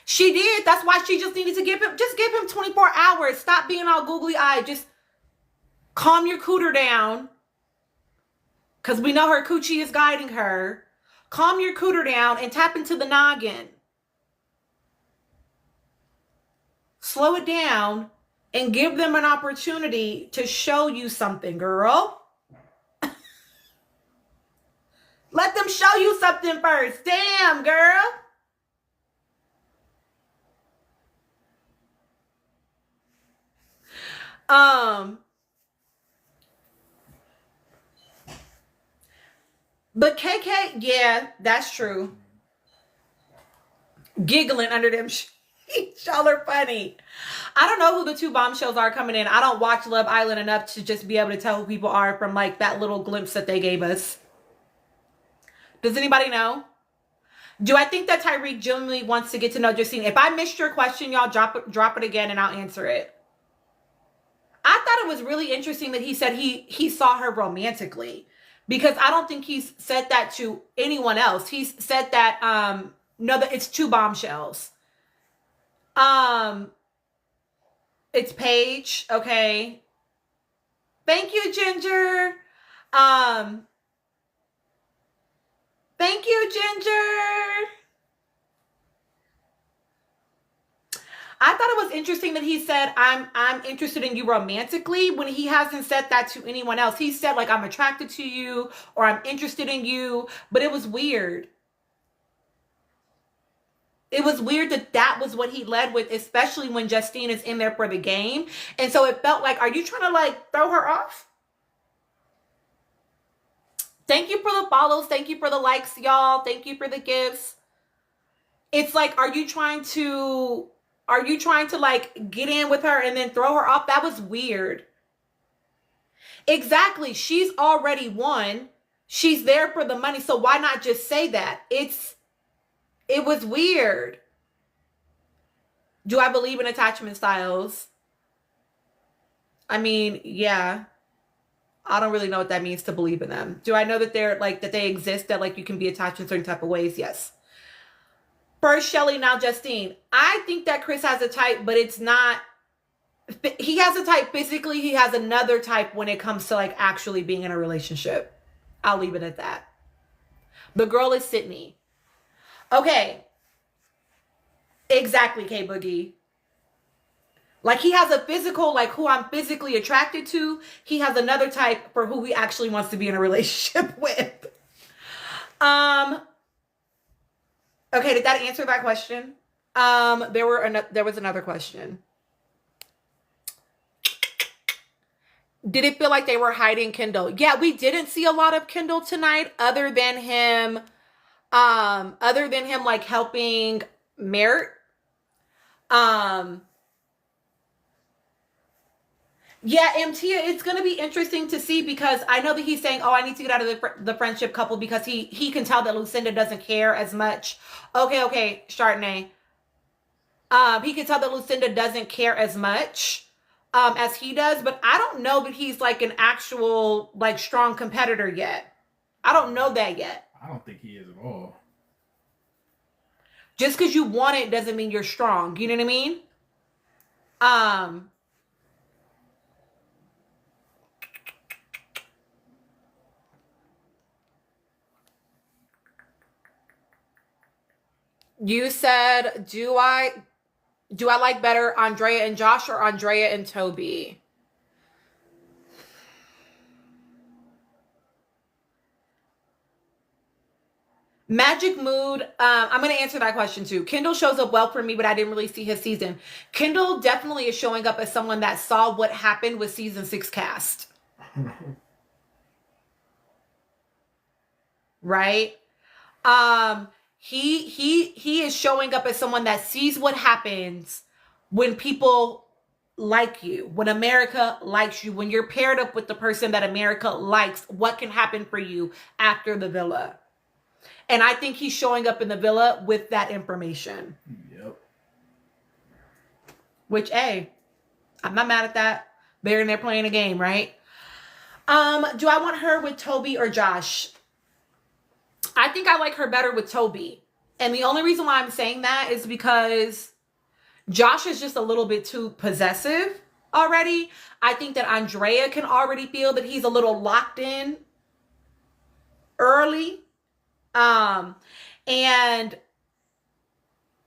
She did. That's why she just needed to give him 24 hours. Stop being all googly-eyed. Just calm your cooter down. Because we know her coochie is guiding her. Calm your cooter down and tap into the noggin. Slow it down and give them an opportunity to show you something, girl. Let them show you something first. Damn, girl. But KK, yeah, that's true. Giggling under them sheets. Y'all are funny. I don't know who the two bombshells are coming in. I don't watch Love Island enough to just be able to tell who people are from like that little glimpse that they gave us. Does anybody know? Do I think that Tyreek genuinely wants to get to know Justine? If I missed your question, y'all drop it again and I'll answer it. I thought it was really interesting that he said he saw her romantically, because I don't think he's said that to anyone else. He's said that no, that it's two bombshells. It's Paige, okay. Thank you, Ginger. Thank you, Ginger. I thought it was interesting that he said, I'm interested in you romantically, when he hasn't said that to anyone else. He said, like, I'm attracted to you or I'm interested in you, but it was weird. It was weird that that was what he led with, especially when Justine is in there for the game. And so it felt like, are you trying to like throw her off? Thank you for the follows. Thank you for the likes, y'all. Thank you for the gifts. It's like, are you trying to like get in with her and then throw her off? That was weird. Exactly. She's already won. She's there for the money. So why not just say that? It was weird. Do I believe in attachment styles? I mean, yeah. I don't really know what that means to believe in them. Do I know that they're like, that they exist, that like you can be attached in certain type of ways? Yes. First Shelly, now Justine. I think that Chris has a type, but it's not, he has a type physically. He has another type when it comes to like actually being in a relationship. I'll leave it at that. The girl is Sydney. Okay. Exactly, K Boogie. Like he has a physical, like who I'm physically attracted to. He has another type for who he actually wants to be in a relationship with. Okay, did that answer that question? There was another question. Did it feel like they were hiding Kendall? Yeah, we didn't see a lot of Kendall tonight, other than him like helping Merritt. Yeah, Mtia, it's going to be interesting to see, because I know that he's saying, oh, I need to get out of the friendship couple because he can tell that Lucinda doesn't care as much. Okay, Chardonnay. He can tell that Lucinda doesn't care as much as he does, but I don't know that he's like an actual like strong competitor yet. I don't know that yet. I don't think he is at all. Just because you want it doesn't mean you're strong. You know what I mean? You said, do I like better Andrea and Josh or Andrea and Toby? Magic Mood. I'm going to answer that question too. Kendall shows up well for me, but I didn't really see his season. Kendall definitely is showing up as someone that saw what happened with season 6 cast. Right? He is showing up as someone that sees what happens when people like you, when America likes you, when you're paired up with the person that America likes, what can happen for you after the villa. And I think he's showing up in the villa with that information. Yep. Which, hey, I'm not mad at that. They're in there playing a game, right? Do I want her with Toby or Josh? I think I like her better with Toby. And the only reason why I'm saying that is because Josh is just a little bit too possessive already. I think that Andrea can already feel that he's a little locked in early. And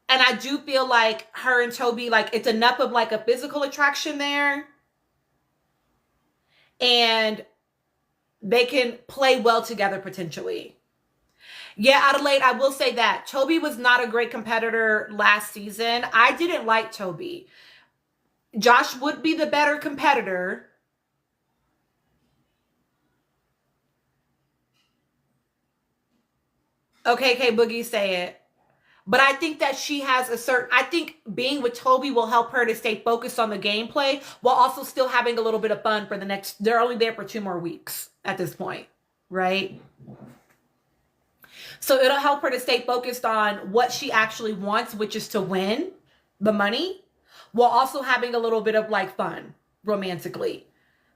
I do feel like her and Toby, like it's enough of like a physical attraction there. And they can play well together potentially. Yeah, Adelaide, I will say that Toby was not a great competitor last season. I didn't like Toby. Josh would be the better competitor. Okay, Boogie, say it. But I think that she has I think being with Toby will help her to stay focused on the gameplay while also still having a little bit of fun for the next, they're only there for 2 more weeks at this point, right? So it'll help her to stay focused on what she actually wants, which is to win the money, while also having a little bit of like fun romantically.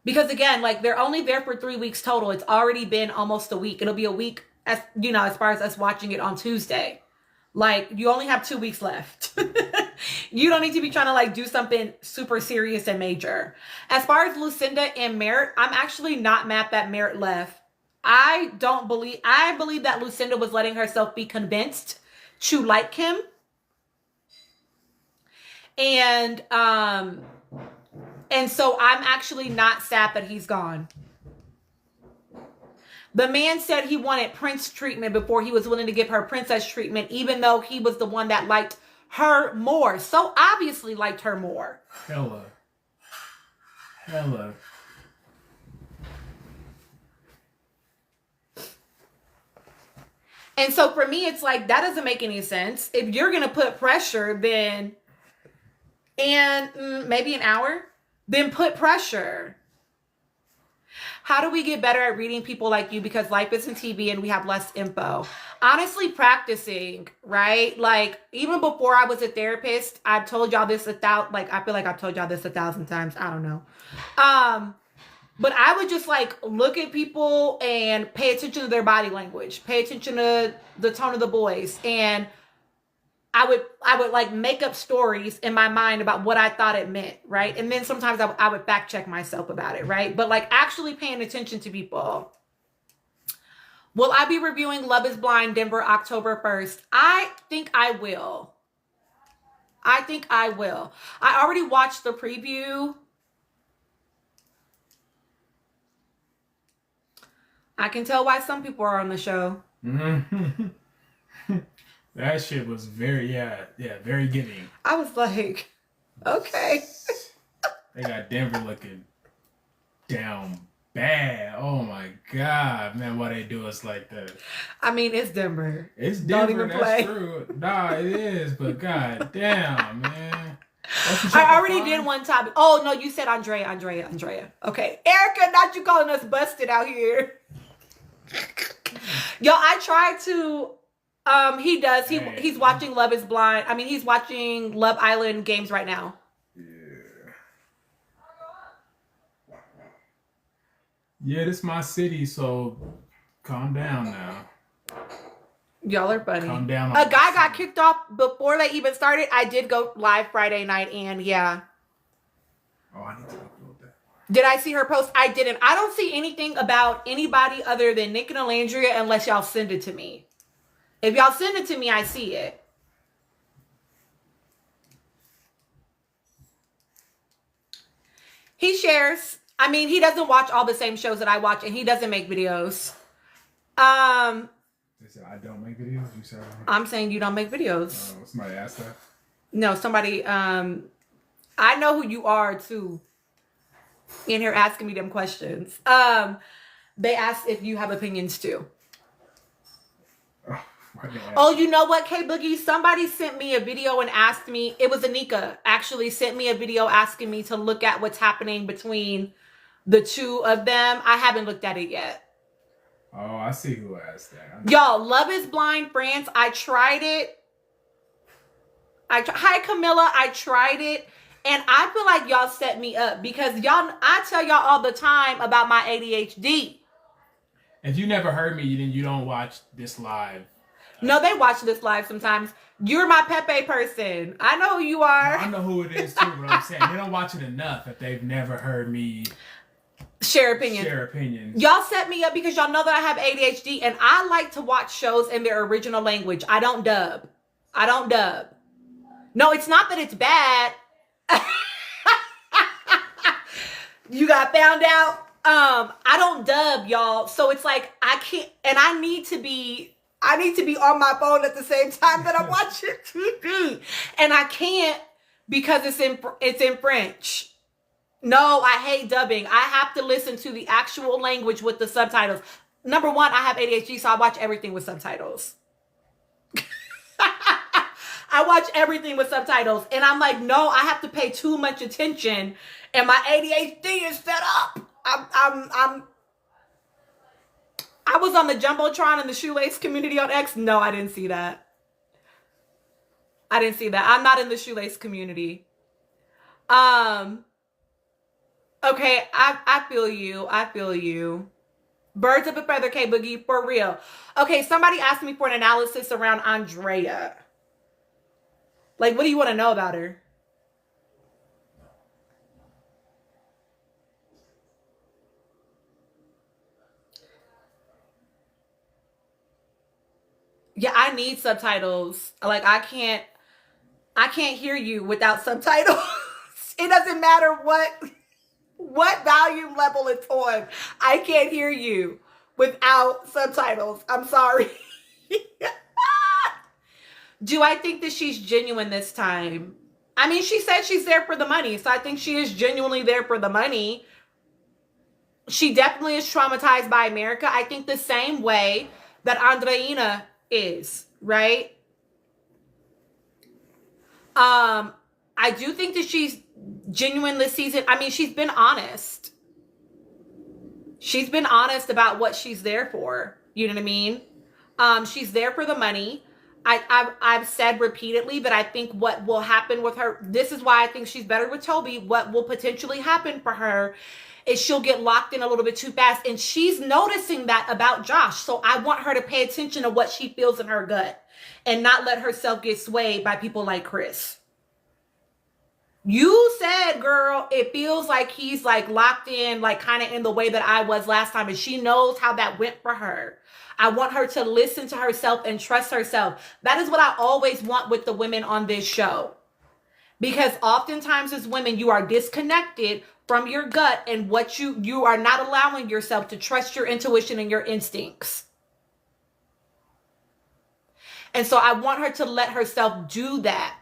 Because again, like they're only there for 3 weeks total. It's already been almost a week. It'll be a week as you know, as far as us watching it on Tuesday. Like you only have 2 weeks left. You don't need to be trying to like do something super serious and major. As far as Lucinda and Merritt, I'm actually not mad that Merritt left. I believe that Lucinda was letting herself be convinced to like him. And so I'm actually not sad that he's gone. The man said he wanted prince treatment before he was willing to give her princess treatment, even though he was the one that liked her more. So obviously liked her more. Hella. And so for me, it's like, that doesn't make any sense. If you're going to put pressure, then, and maybe an hour, then put pressure. How do we get better at reading people like you? Because life isn't TV and we have less info. Honestly, practicing, right? Like, even before I was a therapist, I've told y'all this I feel like I've told y'all this 1,000 times. I don't know. But I would just like look at people and pay attention to their body language, pay attention to the tone of the voice. And I would like make up stories in my mind about what I thought it meant, right? And then sometimes I would fact check myself about it, right? But like actually paying attention to people. Will I be reviewing Love is Blind Denver October 1st? I think I will. I already watched the preview. I can tell why some people are on the show. That shit was very, very giving. I was like, okay. They got Denver looking down bad. Oh my God, man, why they do us like that? I mean, it's Denver. It's Denver, Don't even that's play. true. Nah, it is, but God damn, man. I already did one topic. Oh, no, you said Andrea. Okay. Erica, not you calling us busted out here. Yo, I tried to... he does. He's watching Love is Blind. I mean, he's watching Love Island games right now. Yeah, this is my city, so calm down now. Y'all are funny. Calm down. A guy got kicked off before they even started. I did go live Friday night, and yeah. Oh, I need to upload that. Did I see her post? I didn't. I don't see anything about anybody other than Nick and Alandria unless y'all send it to me. If y'all send it to me, I see it. He shares. I mean, he doesn't watch all the same shows that I watch, and he doesn't make videos. They said I don't make videos. You said I'm saying you don't make videos. somebody asked that. No, somebody. I know who you are too. In here asking me them questions. They asked if you have opinions too. Oh, you know what, K Boogie? Somebody sent me a video and asked me, it was Anika, actually sent me a video asking me to look at what's happening between the two of them. I haven't looked at it yet. Oh, I see who asked that. Y'all, Love is Blind France. I tried it. Hi, Camilla. I tried it. And I feel like y'all set me up because I tell y'all all the time about my ADHD. If you never heard me, then you don't watch this live. No, they watch this live sometimes. You're my Pepe person. I know who you are. I know who it is too, but I'm saying they don't watch it enough if they've never heard me share opinions. Y'all set me up because y'all know that I have ADHD and I like to watch shows in their original language. I don't dub. No, it's not that it's bad. You got found out. I don't dub, y'all. So it's like I can't, and I need to be on my phone at the same time that I'm watching TV. And I can't because it's in French. No, I hate dubbing. I have to listen to the actual language with the subtitles. Number one, I have ADHD, so I watch everything with subtitles. I watch everything with subtitles. And I'm like, no, I have to pay too much attention. And my ADHD is set up. I was on the Jumbotron in the Shoelace community on X. No, I didn't see that. I'm not in the Shoelace community. Okay, I feel you. Birds of a feather, K Boogie, for real. Okay, somebody asked me for an analysis around Andrea. Like, what do you want to know about her? Yeah, I need subtitles. Like I can't hear you without subtitles. It doesn't matter what volume level it's on. I can't hear you without subtitles. I'm sorry. Do I think that she's genuine this time? I mean, she said she's there for the money, so I think she is genuinely there for the money. She definitely is traumatized by America. I think the same way that Andreina is, right? I do think that she's genuine this season. I mean, she's been honest. She's been honest about what she's there for. You know what I mean? She's there for the money. I've said repeatedly that I think what will happen with her, this is why I think she's better with Toby. What will potentially happen for her is she'll get locked in a little bit too fast. And she's noticing that about Josh. So I want her to pay attention to what she feels in her gut and not let herself get swayed by people like Chris. You said, girl, it feels like he's like locked in, like kind of in the way that I was last time. And she knows how that went for her. I want her to listen to herself and trust herself. That is what I always want with the women on this show. Because oftentimes as women, you are disconnected from your gut and what you are not allowing yourself to trust your intuition and your instincts. And so I want her to let herself do that.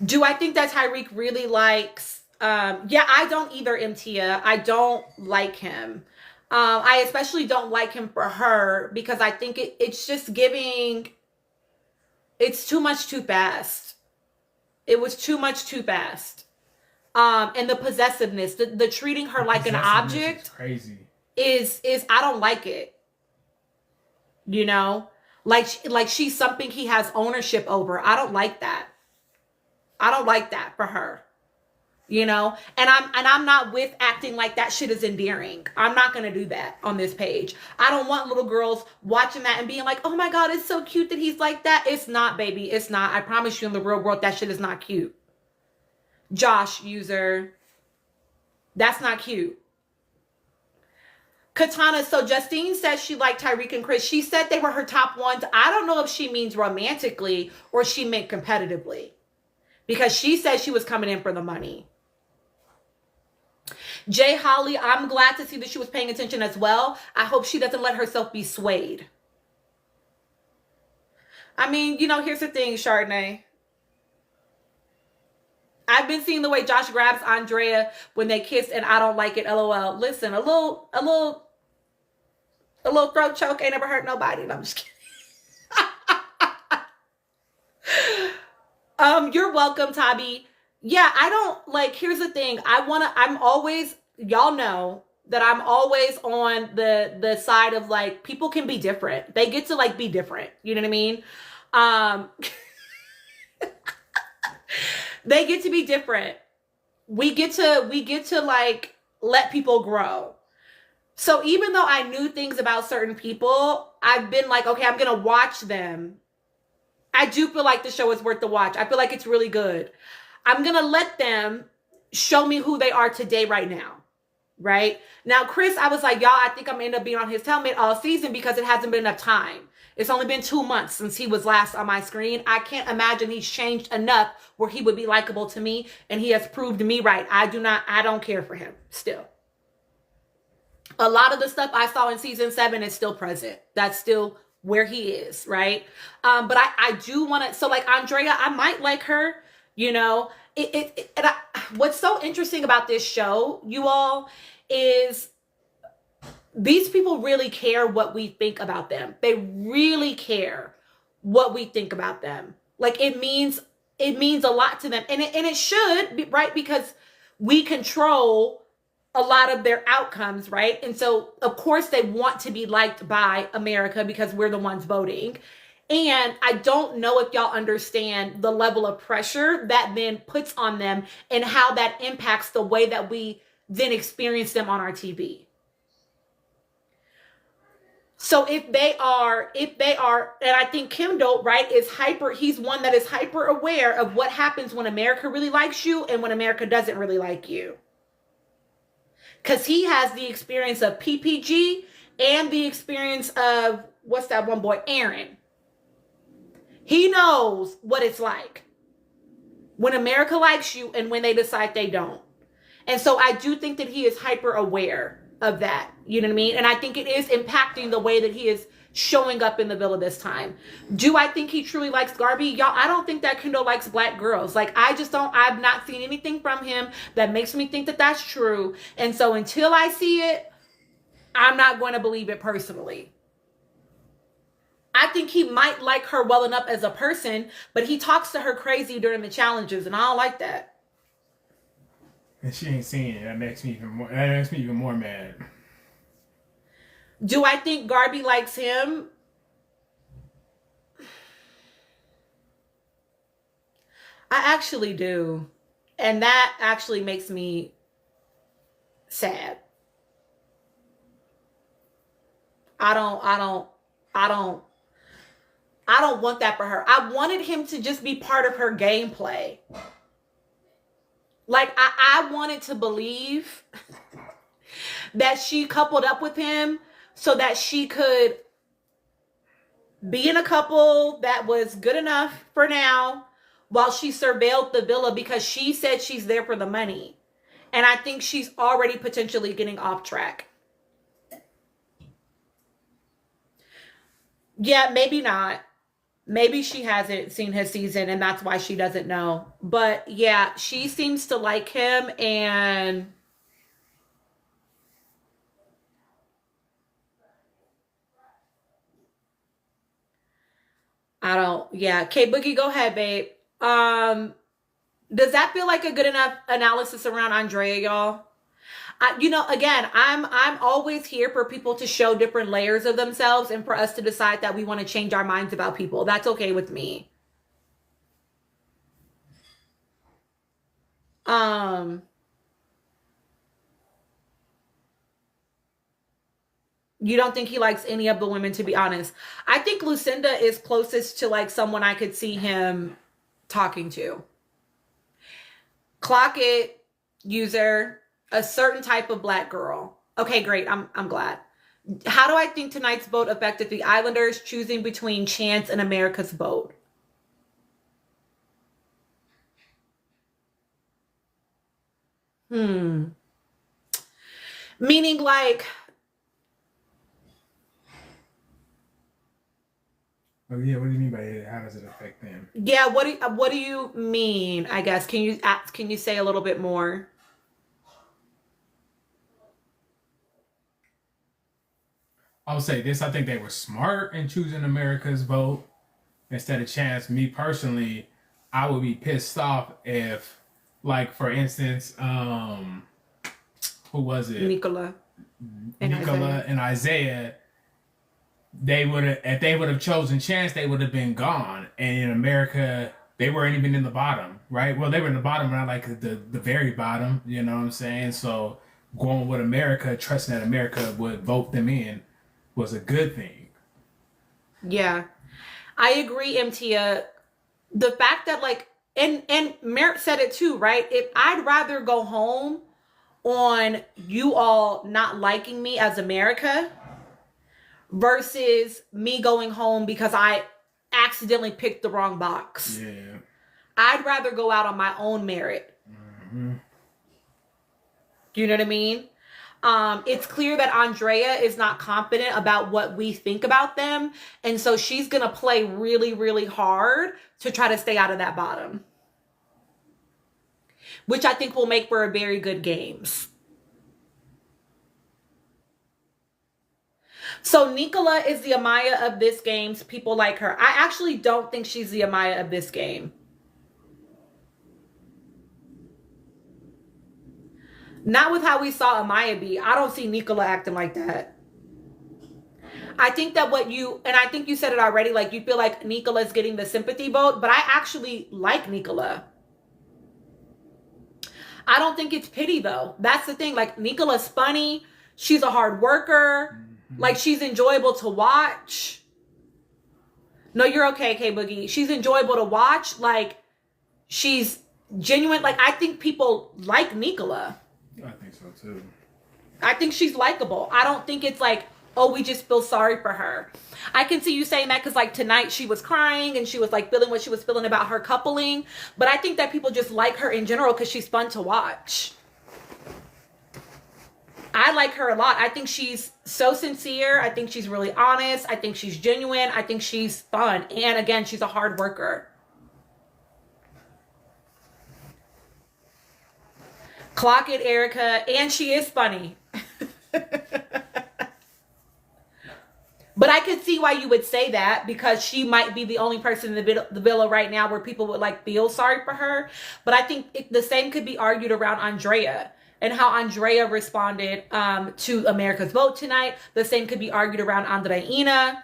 Do I think that Tyreek really likes, yeah, I don't either, Mtia. I don't like him. I especially don't like him for her because I think it's just giving, it's too much too fast. It was too much too fast. And the possessiveness, the treating her like an object is crazy. Is I don't like it. You know? Like she's something he has ownership over. I don't like that. I don't like that for her. You know? And I'm not with acting like that shit is endearing. I'm not going to do that on this page. I don't want little girls watching that and being like, "Oh my God, it's so cute that he's like that." It's not, baby. It's not. I promise you in the real world, that shit is not cute. Josh user. That's not cute. Katana, so Justine says she liked Tyreek and Chris. She said they were her top ones. I don't know if she means romantically or she meant competitively. Because she said she was coming in for the money. Jay Holly, I'm glad to see that she was paying attention as well. I hope she doesn't let herself be swayed. I mean, you know, here's the thing, Chardonnay. I've been seeing the way Josh grabs Andrea when they kiss and I don't like it, LOL. Listen, a little throat choke ain't never hurt nobody. No, I'm just kidding. You're welcome, Tabby. Yeah, I don't like, here's the thing. I'm always, y'all know that I'm always on the side of like, people can be different. They get to like be different. You know what I mean? They get to be different. We get to like let people grow. So even though I knew things about certain people, I've been like, okay, I'm going to watch them. I do feel like the show is worth the watch. I feel like it's really good. I'm going to let them show me who they are today, right now. Right? Now, Chris, I was like, y'all, I think I'm going to end up being on his helmet all season because it hasn't been enough time. It's only been 2 months since he was last on my screen. I can't imagine he's changed enough where he would be likable to me, and he has proved me right. I don't care for him still. A lot of the stuff I saw in season 7 is still present. That's still where he is, right? But I do want to, so like Andrea, I might like her, you know. What's so interesting about this show, you all, is these people really care what we think about them. They really care what we think about them. Like it means a lot to them. And it should be, right? Because we control a lot of their outcomes, right? And so of course they want to be liked by America because we're the ones voting. And I don't know if y'all understand the level of pressure that then puts on them and how that impacts the way that we then experience them on our TV. So if they are, and I think Kendall, right, is hyper, he's one that is hyper aware of what happens when America really likes you and when America doesn't really like you. Because he has the experience of PPG and the experience of, what's that one boy, Aaron. He knows what it's like when America likes you and when they decide they don't. And so I do think that he is hyper aware of that. You know what I mean? And I think it is impacting the way that he is showing up in the villa this time. Do I think he truly likes Garby? Y'all, I don't think that Kendall likes black girls. Like, I just don't, I've not seen anything from him that makes me think that that's true. And so until I see it, I'm not going to believe it personally. I think he might like her well enough as a person, but he talks to her crazy during the challenges, and I don't like that. And she ain't seen it. That makes me even more mad. Do I think Garby likes him? I actually do. And that actually makes me sad. I don't want that for her. I wanted him to just be part of her gameplay. Like, I wanted to believe that she coupled up with him so that she could be in a couple that was good enough for now while she surveilled the villa, because she said she's there for the money. And I think she's already potentially getting off track. Yeah, maybe not. Maybe she hasn't seen his season and that's why she doesn't know. But yeah, she seems to like him, and yeah. K Boogie, go ahead, babe. Does that feel like a good enough analysis around Andrea, y'all? Again, I'm always here for people to show different layers of themselves and for us to decide that we want to change our minds about people. That's okay with me. You don't think he likes any of the women, to be honest? I think Lucinda is closest to like someone I could see him talking to. Clock it, user, a certain type of black girl. Okay, great. I'm glad. How do I think tonight's vote affected the Islanders choosing between Chance and America's vote? Meaning like, Oh yeah, what do you mean by it? How does it affect them? yeah, what do you mean? I guess can you say a little bit more? I would say this. I think they were smart in choosing America's vote instead of Chance. Me personally, I would be pissed off if, like, for instance, who was it? Nicola and Isaiah. If they would have chosen Chance, they would have been gone. And in America, they weren't even in the bottom, right? Well, they were in the bottom, but not like the very bottom. You know what I'm saying? So going with America, trusting that America would vote them in, was a good thing. Yeah, I agree, MTia. The fact that like, and Merritt said it too, right? If I'd rather go home on you all not liking me as America versus me going home because I accidentally picked the wrong box. Yeah. I'd rather go out on my own merit. Mm-hmm. You know what I mean? It's clear that Andrea is not confident about what we think about them. And so she's going to play really, really hard to try to stay out of that bottom. Which I think will make for a very good games. So Nicola is the Amaya of this game. People like her. I actually don't think she's the Amaya of this game. Not with how we saw Amaya be. I don't see Nicola acting like that. I think that I think you said it already, like you feel like Nicola's getting the sympathy vote, but I actually like Nicola. I don't think it's pity though. That's the thing. Like Nicola's funny. She's a hard worker. Like, she's enjoyable to watch. No, you're okay, K Boogie. She's enjoyable to watch. Like, she's genuine. Like, I think people like Nicola. I think so too. I think she's likable. I don't think it's like, oh, we just feel sorry for her. I can see you saying that because, like, tonight she was crying and she was, like, feeling what she was feeling about her coupling. But I think that people just like her in general because she's fun to watch. I like her a lot. I think she's so sincere. I think she's really honest. I think she's genuine. I think she's fun. And, again, she's a hard worker. Clock it, Erica. And she is funny. But I could see why you would say that, because she might be the only person in the villa right now where people would, like, feel sorry for her. But I think the same could be argued around Andrea and how Andrea responded to America's Vote tonight. The same could be argued around Andreina.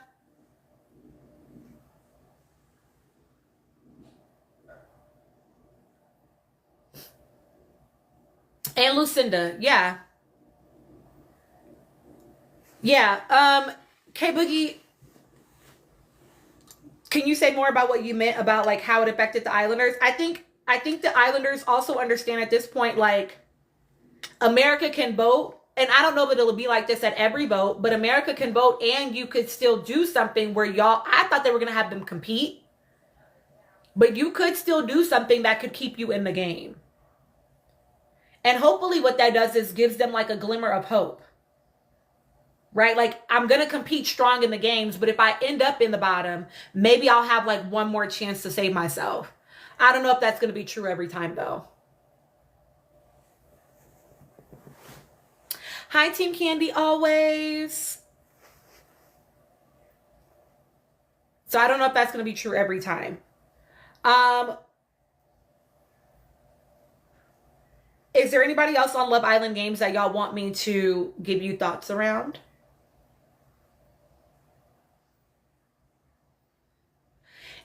And Lucinda, yeah. Yeah, K Boogie, can you say more about what you meant about, like, how it affected the Islanders? I think the Islanders also understand at this point, like, America can vote, and I don't know if it'll be like this at every vote, but America can vote, and you could still do something where I thought they were going to have them compete, but you could still do something that could keep you in the game. And hopefully what that does is gives them, like, a glimmer of hope. Right? Like, I'm going to compete strong in the games, but if I end up in the bottom, maybe I'll have, like, one more chance to save myself. I don't know if that's going to be true every time, though. Hi, Team Candy, always. So I don't know if that's going to be true every time. Is there anybody else on Love Island games that y'all want me to give you thoughts around?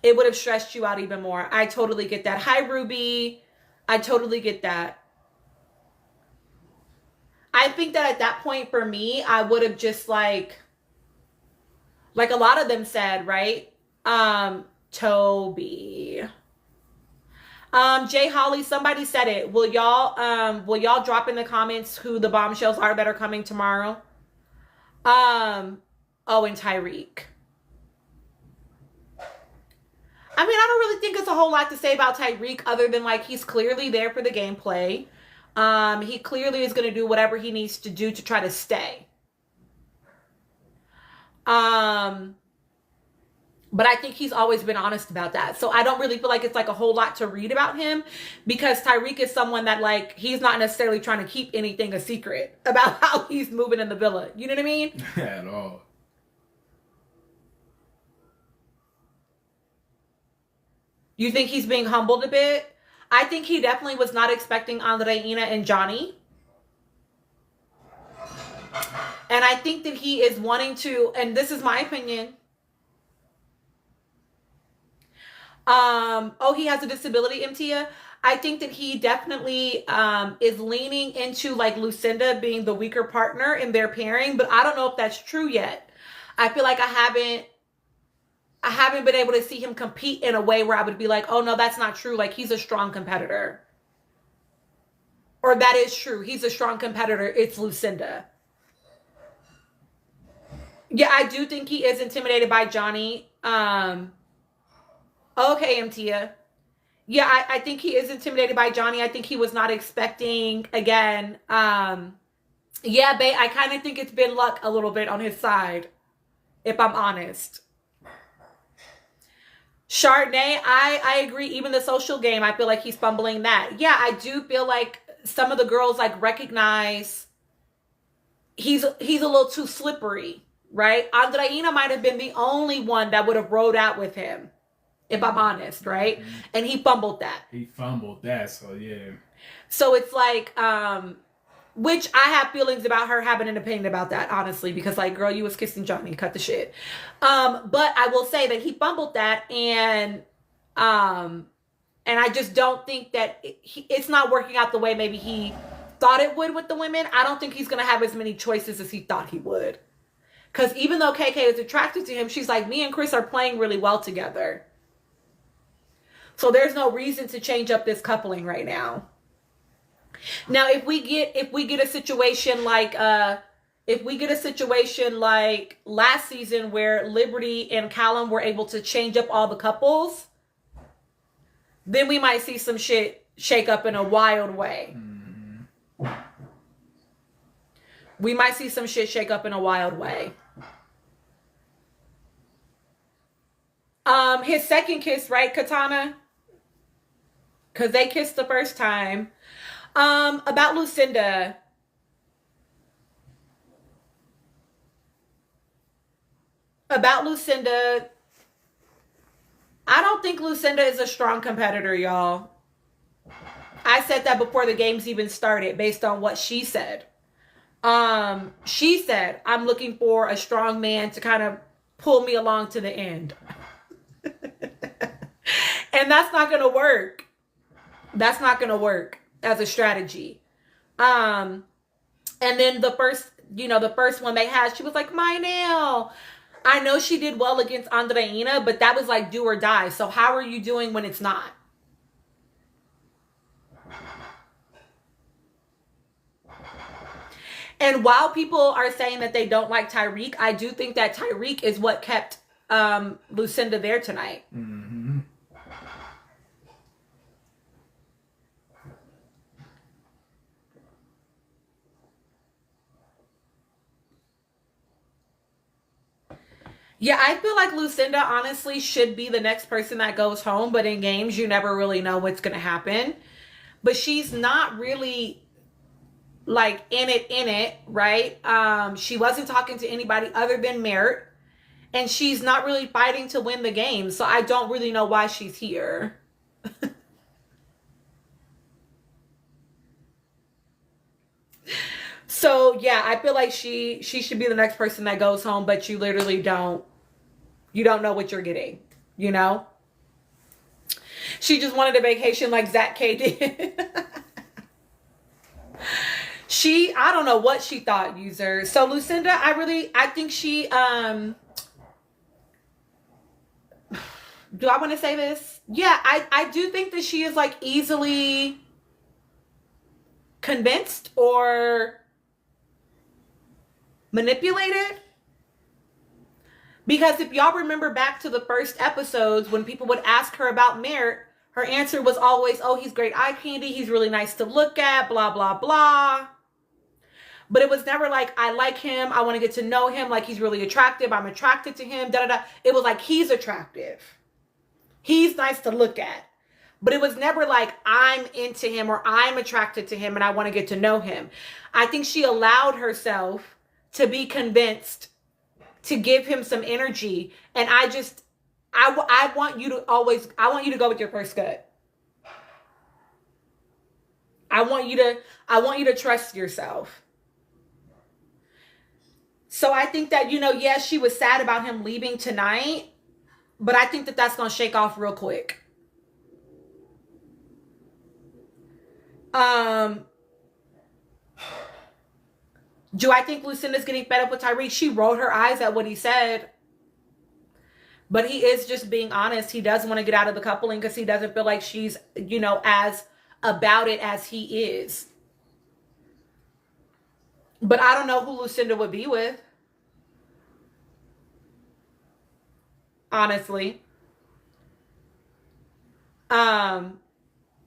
It would have stressed you out even more. I totally get that. Hi, Ruby. I totally get that. I think that at that point for me, I would have just like a lot of them said, right? Toby. Jay Holly, somebody said it. Will y'all drop in the comments who the bombshells are that are coming tomorrow? Oh, and Tyreek. I mean, I don't really think it's a whole lot to say about Tyreek other than, like, he's clearly there for the gameplay. He clearly is going to do whatever he needs to do to try to stay. But I think he's always been honest about that. So I don't really feel like it's, like, a whole lot to read about him, because Tyreek is someone that, like, he's not necessarily trying to keep anything a secret about how he's moving in the villa. You know what I mean? At all. You think he's being humbled a bit? I think he definitely was not expecting Andreina and Johnny. And I think that he is wanting to, and this is my opinion. Oh, he has a disability, Mtia. I think that he definitely is leaning into, like, Lucinda being the weaker partner in their pairing, but I don't know if that's true yet. I feel like I haven't been able to see him compete in a way where I would be like, oh no, that's not true. Like, he's a strong competitor. Or that is true. He's a strong competitor. It's Lucinda. Yeah, I do think he is intimidated by Johnny. Okay, Mtia. Yeah, I think he is intimidated by Johnny. I think he was not expecting, again, yeah, babe, I kind of think it's been luck a little bit on his side, if I'm honest. Chardonnay, I agree. Even the social game, I feel like he's fumbling that. Yeah, I do feel like some of the girls, like, recognize he's a little too slippery, right? Andreina might have been the only one that would have rode out with him, if I'm honest, right? Mm-hmm. And he fumbled that. So yeah. So it's like, which I have feelings about her having an opinion about that, honestly, because, like, girl, you was kissing Johnny, cut the shit. But I will say that he fumbled that, and I just don't think that it's not working out the way maybe he thought it would with the women. I don't think he's going to have as many choices as he thought he would. Because even though KK is attracted to him, she's like, me and Chris are playing really well together. So there's no reason to change up this coupling right now. Now, if we get a situation like last season where Liberty and Callum were able to change up all the couples, then we might see some shit shake up in a wild way. We might see some shit shake up in a wild way. His second kiss, right, Katana? Because they kissed the first time. About Lucinda. About Lucinda. I don't think Lucinda is a strong competitor, y'all. I said that before the games even started based on what she said. She said, I'm looking for a strong man to kind of pull me along to the end. And that's not going to work. That's not going to work as a strategy. And then the first one they had, she was like, my nail. I know she did well against Andreina, but that was like do or die. So how are you doing when it's not? And while people are saying that they don't like Tyrique, I do think that Tyrique is what kept Lucinda there tonight. Mm-hmm. Yeah, I feel like Lucinda honestly should be the next person that goes home, but in games you never really know what's going to happen. But she's not really like in it, right? She wasn't talking to anybody other than Mert, and she's not really fighting to win the game. So I don't really know why she's here. So yeah, I feel like she should be the next person that goes home, but you literally don't know what you're getting, you know? She just wanted a vacation like Zach K did. I don't know what she thought, user. So Lucinda, I think she, do I want to say this? Yeah, I do think that she is like easily convinced or manipulated. Because if y'all remember back to the first episodes, when people would ask her about Mert, her answer was always, oh, he's great eye candy. He's really nice to look at, blah, blah, blah. But it was never like, I like him. I want to get to know him. Like, he's really attractive. I'm attracted to him. Da, da, da. It was like, he's attractive. He's nice to look at. But it was never like, I'm into him or I'm attracted to him and I want to get to know him. I think she allowed herself to be convinced to give him some energy. And I want you to go with your first gut. I want you to trust yourself. So I think that, yes, she was sad about him leaving tonight, but I think that that's going to shake off real quick. Do I think Lucinda's getting fed up with Tyrique? She rolled her eyes at what he said. But he is just being honest. He does want to get out of the coupling because he doesn't feel like she's, as about it as he is. But I don't know who Lucinda would be with. Honestly.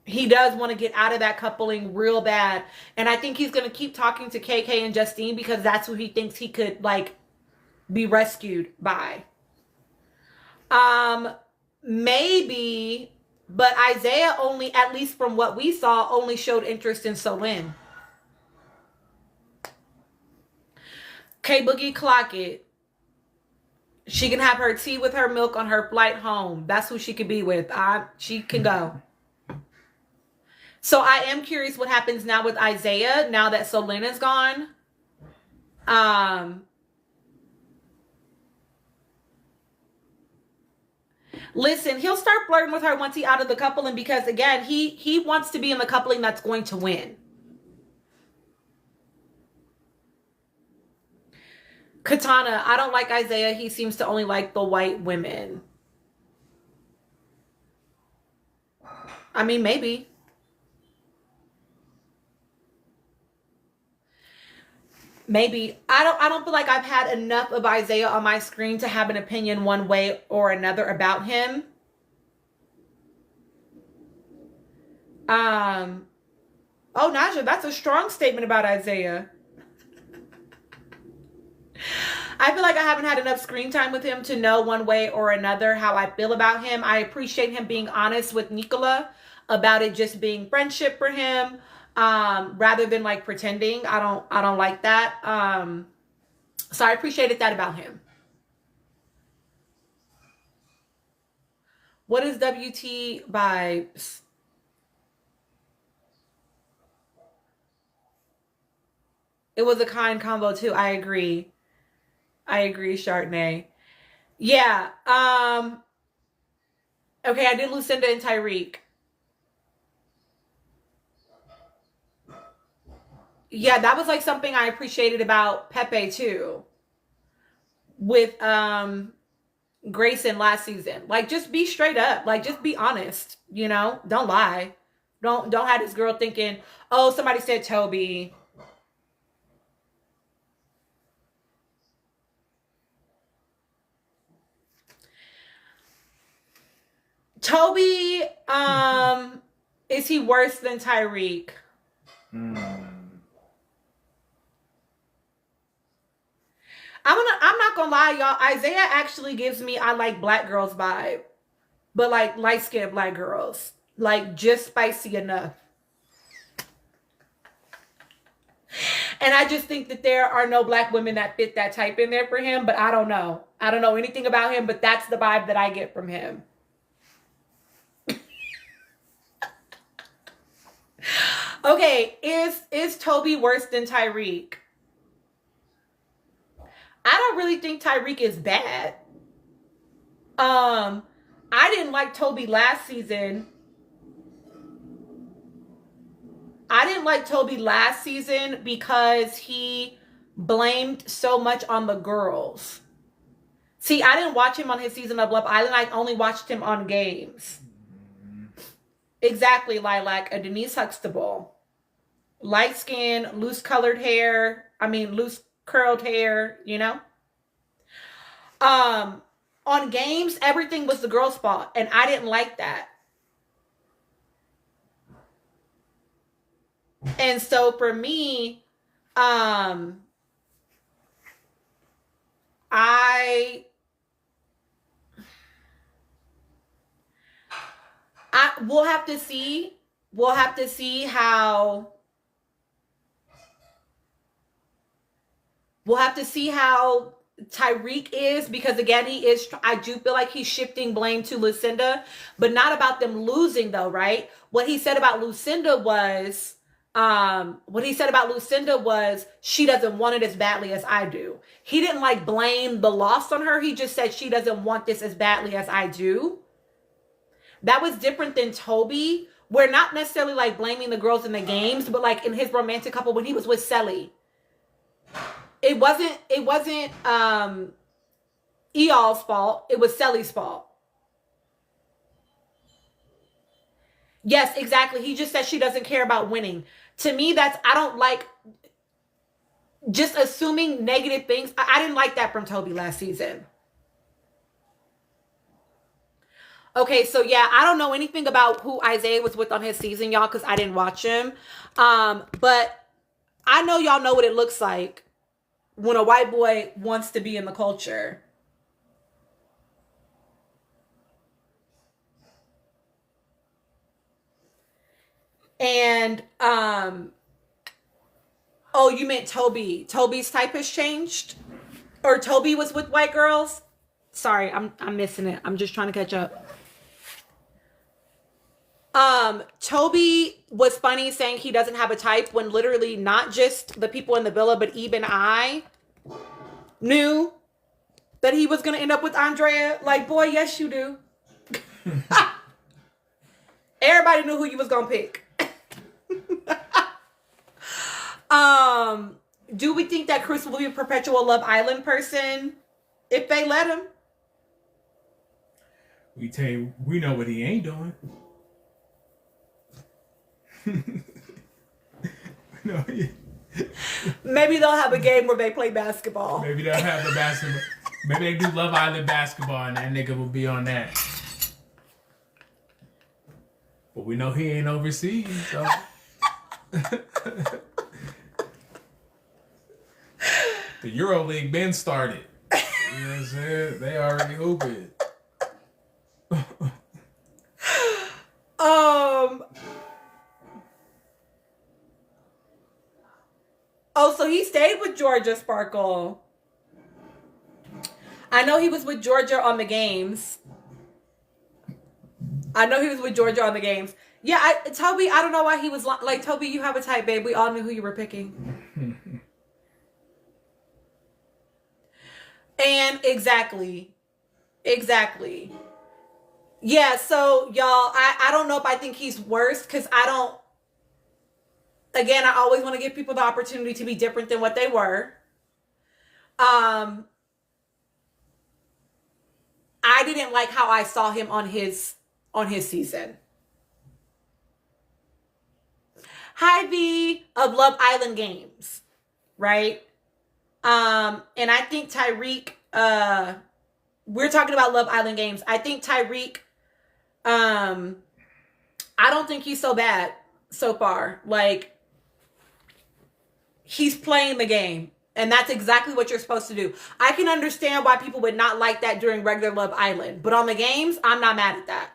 He does want to get out of that coupling real bad. And I think he's going to keep talking to KK and Justine because that's who he thinks he could, be rescued by. Maybe, but Isaiah only, at least from what we saw, only showed interest in Solin. K Boogie, clock it. She can have her tea with her milk on her flight home. That's who she could be with. She can go. So I am curious what happens now with Isaiah now that Solin is gone. Listen, he'll start flirting with her once he's out of the coupling because, again, he wants to be in the coupling that's going to win. Katana, I don't like Isaiah. He seems to only like the white women. I mean, maybe. Maybe. I don't feel like I've had enough of Isaiah on my screen to have an opinion one way or another about him. Oh, Naja, that's a strong statement about Isaiah. I feel like I haven't had enough screen time with him to know one way or another how I feel about him. I appreciate him being honest with Nicola about it just being friendship for him, rather than like pretending. I don't like that. So I appreciated that about him. What is WT vibes? It was a kind combo too. I agree, Chardonnay. Yeah. Okay, I did Lucinda and Tyreek. Yeah, that was like something I appreciated about Pepe too. With Grayson last season. Like, just be straight up. Like, just be honest. You know, don't lie. Don't have this girl thinking, oh, somebody said Toby. Toby, is he worse than Tyreek? I'm not gonna lie, y'all. Isaiah actually gives me I like black girls vibe, but like light skinned black girls, like just spicy enough. And I just think that there are no black women that fit that type in there for him. But I don't know. I don't know anything about him, but that's the vibe that I get from him. Okay, is Toby worse than Tyreek? I don't really think Tyreek is bad. I didn't like Toby last season. I didn't like Toby last season because he blamed so much on the girls. See, I didn't watch him on his season of Love Island. I only watched him on games. Exactly, like a Denise Huxtable. Light skin, loose curled hair, you know? On games, everything was the girl's fault, and I didn't like that. And so for me, I we'll have to see. We'll have to see how Tyreek is, because again, I do feel like he's shifting blame to Lucinda, but not about them losing though, right? What he said about Lucinda was she doesn't want it as badly as I do. He didn't like blame the loss on her. He just said she doesn't want this as badly as I do. That was different than Toby. We're not necessarily like blaming the girls in the games, but like in his romantic couple when he was with Selly. It wasn't Eol's fault. It was Selly's fault. Yes, exactly. He just said she doesn't care about winning. To me, I don't like just assuming negative things. I didn't like that from Toby last season. Okay, so yeah, I don't know anything about who Isaiah was with on his season, y'all, because I didn't watch him. But I know y'all know what it looks like when a white boy wants to be in the culture. And, oh, you meant Toby. Toby's type has changed? Or Toby was with white girls? Sorry, I'm missing it. I'm just trying to catch up. Toby was funny saying he doesn't have a type when literally not just the people in the villa, but even I knew that he was going to end up with Andrea. Like, boy, yes, you do. Everybody knew who you was going to pick. do we think that Chris will be a perpetual Love Island person if they let him? We tell you, we know what he ain't doing. No, Maybe they'll have a game where they play basketball. maybe they'll have the basketball. Maybe they do Love Island basketball, and that nigga will be on that. But we know he ain't overseas, so. The EuroLeague been started. You know what I'm saying? They already hooping. Oh, so he stayed with Georgia, Sparkle. I know he was with Georgia on the games. Yeah, Toby, I don't know why he was like, Toby, you have a type, babe. We all knew who you were picking. And exactly. Yeah, so y'all, I don't know if I think he's worse because I always want to give people the opportunity to be different than what they were. I didn't like how I saw him on his season. Hi V of Love Island Games, right? And I think Tyreek, we're talking about Love Island Games. I think Tyreek, I don't think he's so bad so far. Like, he's playing the game. And that's exactly what you're supposed to do. I can understand why people would not like that during regular Love Island. But on the games, I'm not mad at that.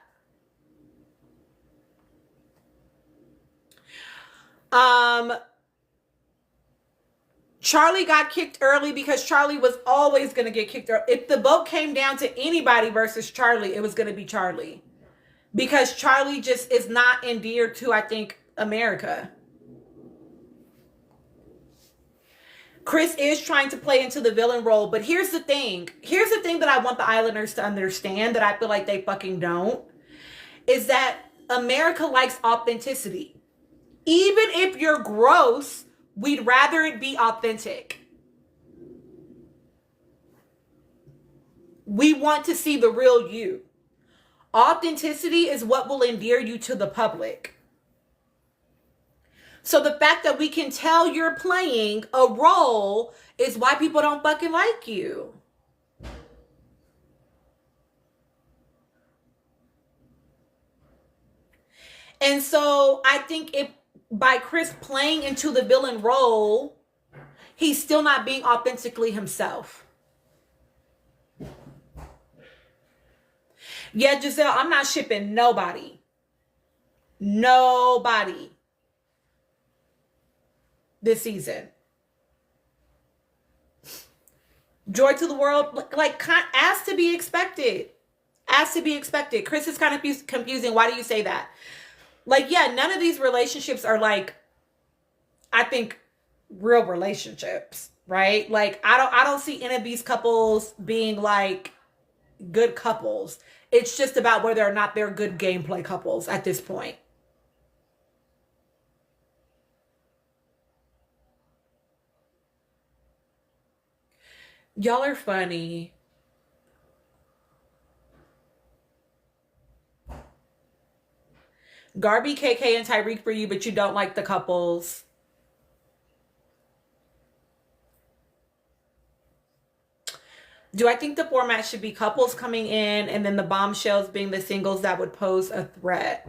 Charlie got kicked early because Charlie was always going to get kicked early. If the vote came down to anybody versus Charlie, it was going to be Charlie. Because Charlie just is not endeared to, I think, America. Chris is trying to play into the villain role, but here's the thing. Here's the thing that I want the Islanders to understand that I feel like they fucking don't. Is that America likes authenticity. Even if you're gross, we'd rather it be authentic. We want to see the real you. Authenticity is what will endear you to the public. So the fact that we can tell you're playing a role is why people don't fucking like you. And so I think if by Chris playing into the villain role, he's still not being authentically himself. Yeah, Giselle, I'm not shipping nobody. Nobody. This season. Joy to the world, like, as to be expected. As to be expected. Chris is kind of confusing. Why do you say that? Like, yeah, none of these relationships are like, I think, real relationships, right? Like, I don't see any of these couples being like good couples. It's just about whether or not they're good gameplay couples at this point. Y'all are funny. Garby, KK, and Tyreek for you, but you don't like the couples. Do I think the format should be couples coming in and then the bombshells being the singles that would pose a threat?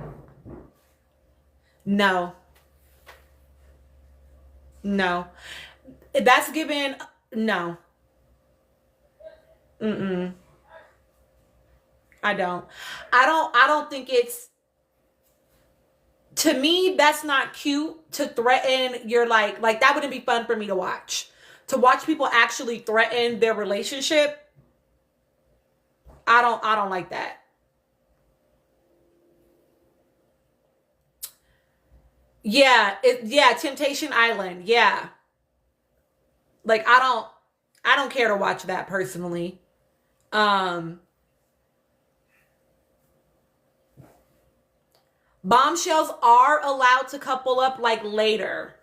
No. No. That's given... No. I don't think it's... To me, that's not cute to threaten your, like that wouldn't be fun for me to watch. To watch people actually threaten their relationship, I don't like that. Yeah, Temptation Island. Yeah. Like, I don't care to watch that personally. Bombshells are allowed to couple up like later.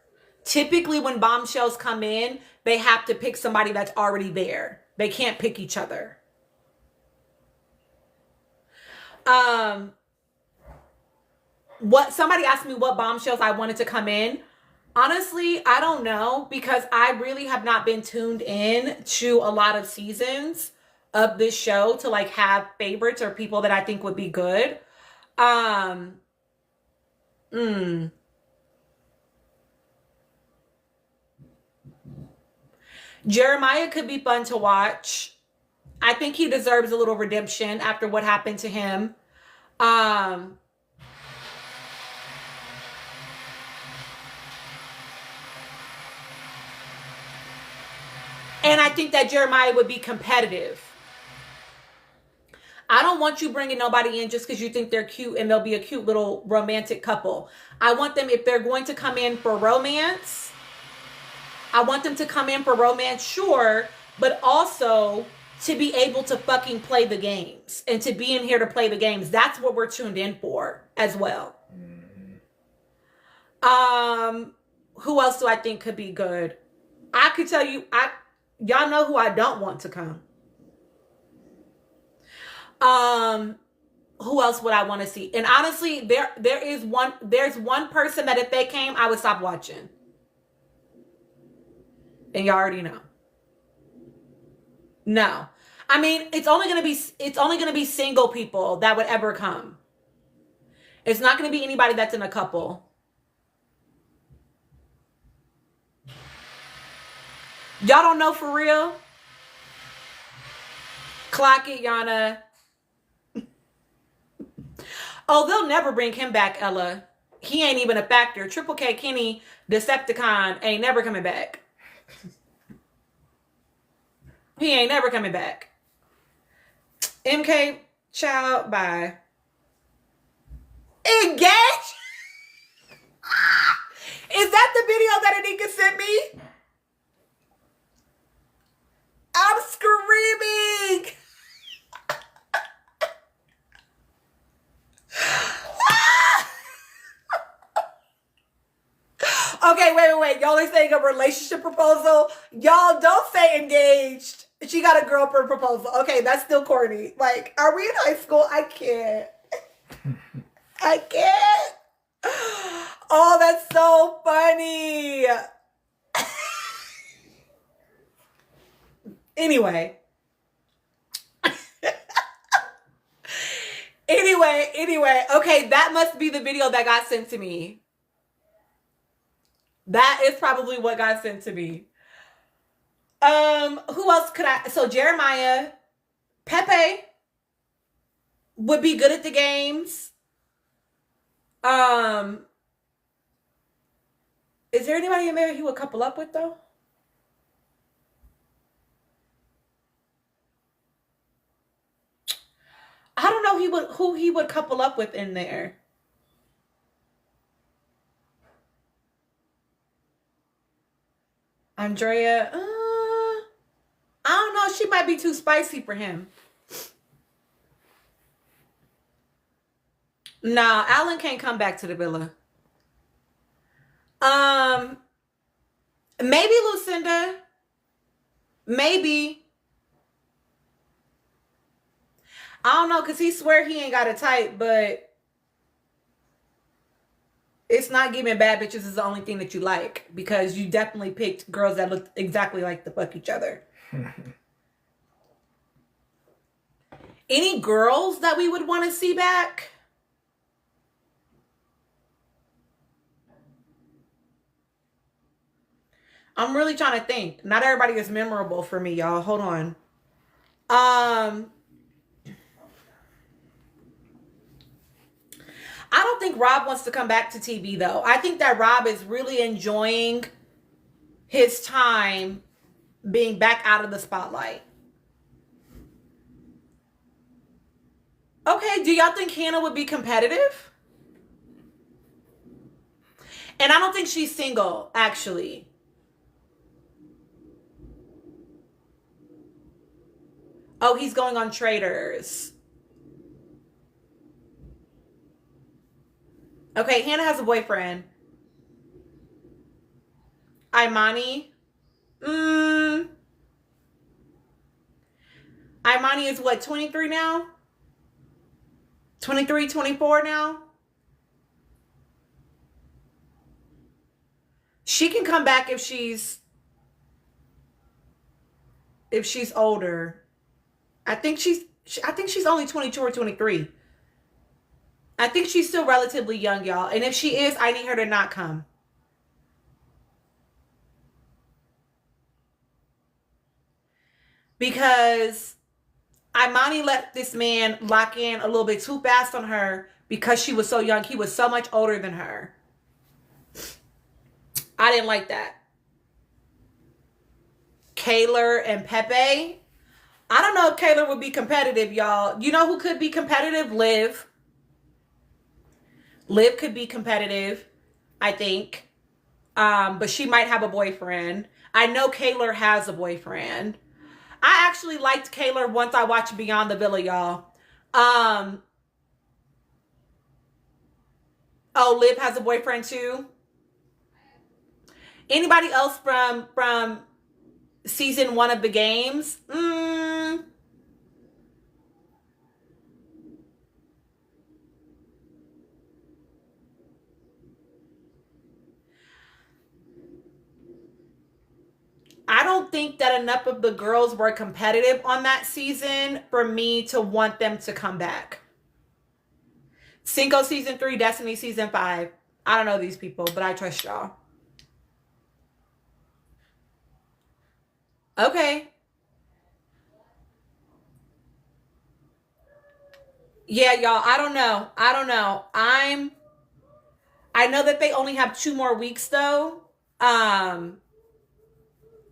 Typically when bombshells come in, they have to pick somebody that's already there. They can't pick each other. What somebody asked me what bombshells I wanted to come in. Honestly, I don't know, because I really have not been tuned in to a lot of seasons of this show to like have favorites or people that I think would be good. Jeremiah could be fun to watch. I think he deserves a little redemption after what happened to him. And I think that Jeremiah would be competitive. I don't want you bringing nobody in just because you think they're cute and they'll be a cute little romantic couple. I want them, if they're going to come in for romance, I want them to come in for romance, sure, but also to be able to fucking play the games and to be in here to play the games. That's what we're tuned in for as well. Who else do I think could be good? I could tell you, y'all know who I don't want to come. Who else would I want to see? And honestly, there's one person that if they came, I would stop watching. And y'all already know. No. I mean, it's only going to be single people that would ever come. It's not going to be anybody that's in a couple. Y'all don't know for real? Clock it, Yana. Oh, they'll never bring him back, Ella. He ain't even a factor. Triple K Kenny, Decepticon, ain't never coming back. He ain't never coming back. MK, child, bye. Engage? Is that the video that Anika sent me? I'm screaming. Okay, wait. Y'all are saying a relationship proposal. Y'all don't say engaged. She got a girlfriend proposal. Okay, that's still corny. Like, are we in high school? I can't. I can't. Oh, that's so funny. Anyway. Anyway. Okay, that must be the video that got sent to me. That is probably what got sent to me. Who else could I? So Jeremiah, Pepe would be good at the games. Is there anybody in there he would couple up with though? I don't know who he would couple up with in there. Andrea, I don't know. She might be too spicy for him. Nah, Alan can't come back to the villa. Maybe Lucinda. Maybe. I don't know, because he swear he ain't got a type, but it's not giving bad bitches is the only thing that you like, because you definitely picked girls that look exactly like the fuck each other. Any girls that we would want to see back? I'm really trying to think. Not everybody is memorable for me, y'all. Hold on. I don't think Rob wants to come back to TV, though. I think that Rob is really enjoying his time being back out of the spotlight. Okay, do y'all think Hannah would be competitive? And I don't think she's single, actually. Oh, he's going on Traders. Okay, Hannah has a boyfriend. Imani. Imani is what, 23 now? 23, 24 now? She can come back if she's older. I think she's only 22 or 23. I think she's still relatively young, y'all. And if she is, I need her to not come. Because Imani let this man lock in a little bit too fast on her because she was so young. He was so much older than her. I didn't like that. Kaylor and Pepe. I don't know if Kaylor would be competitive, y'all. You know who could be competitive? Liv. Liv could be competitive, I think. But she might have a boyfriend. I know Kaylor has a boyfriend. I actually liked Kaylor once I watched Beyond the Villa, y'all. Oh, Liv has a boyfriend too. Anybody else from season 1 of the games? I don't think that enough of the girls were competitive on that season for me to want them to come back. Cinco season 3, Destiny season 5. I don't know these people, but I trust y'all. Okay. Yeah, y'all, I don't know. I know that they only have 2 more weeks though.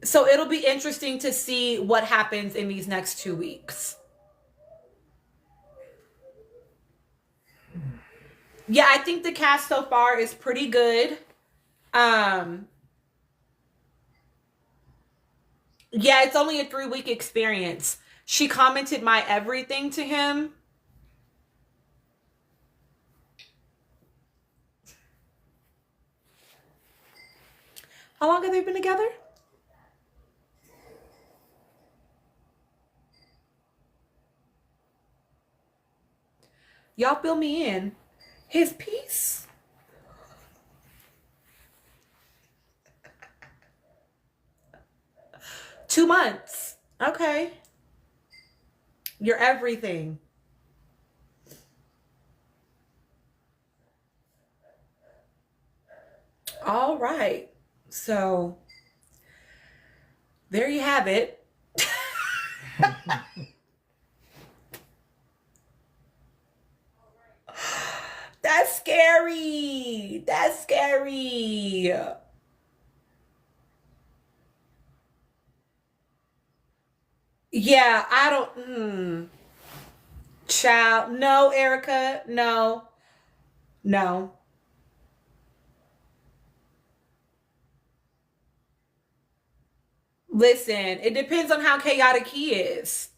So it'll be interesting to see what happens in these next 2 weeks. Yeah, I think the cast so far is pretty good. Yeah, it's only a 3-week experience. She commented my everything to him. How long have they been together? Y'all fill me in. His piece? Two months. Okay. You're everything. All right. So there you have it. That's scary. That's scary. Yeah, I don't. Child. No, Erica. No. No. Listen, it depends on how chaotic he is.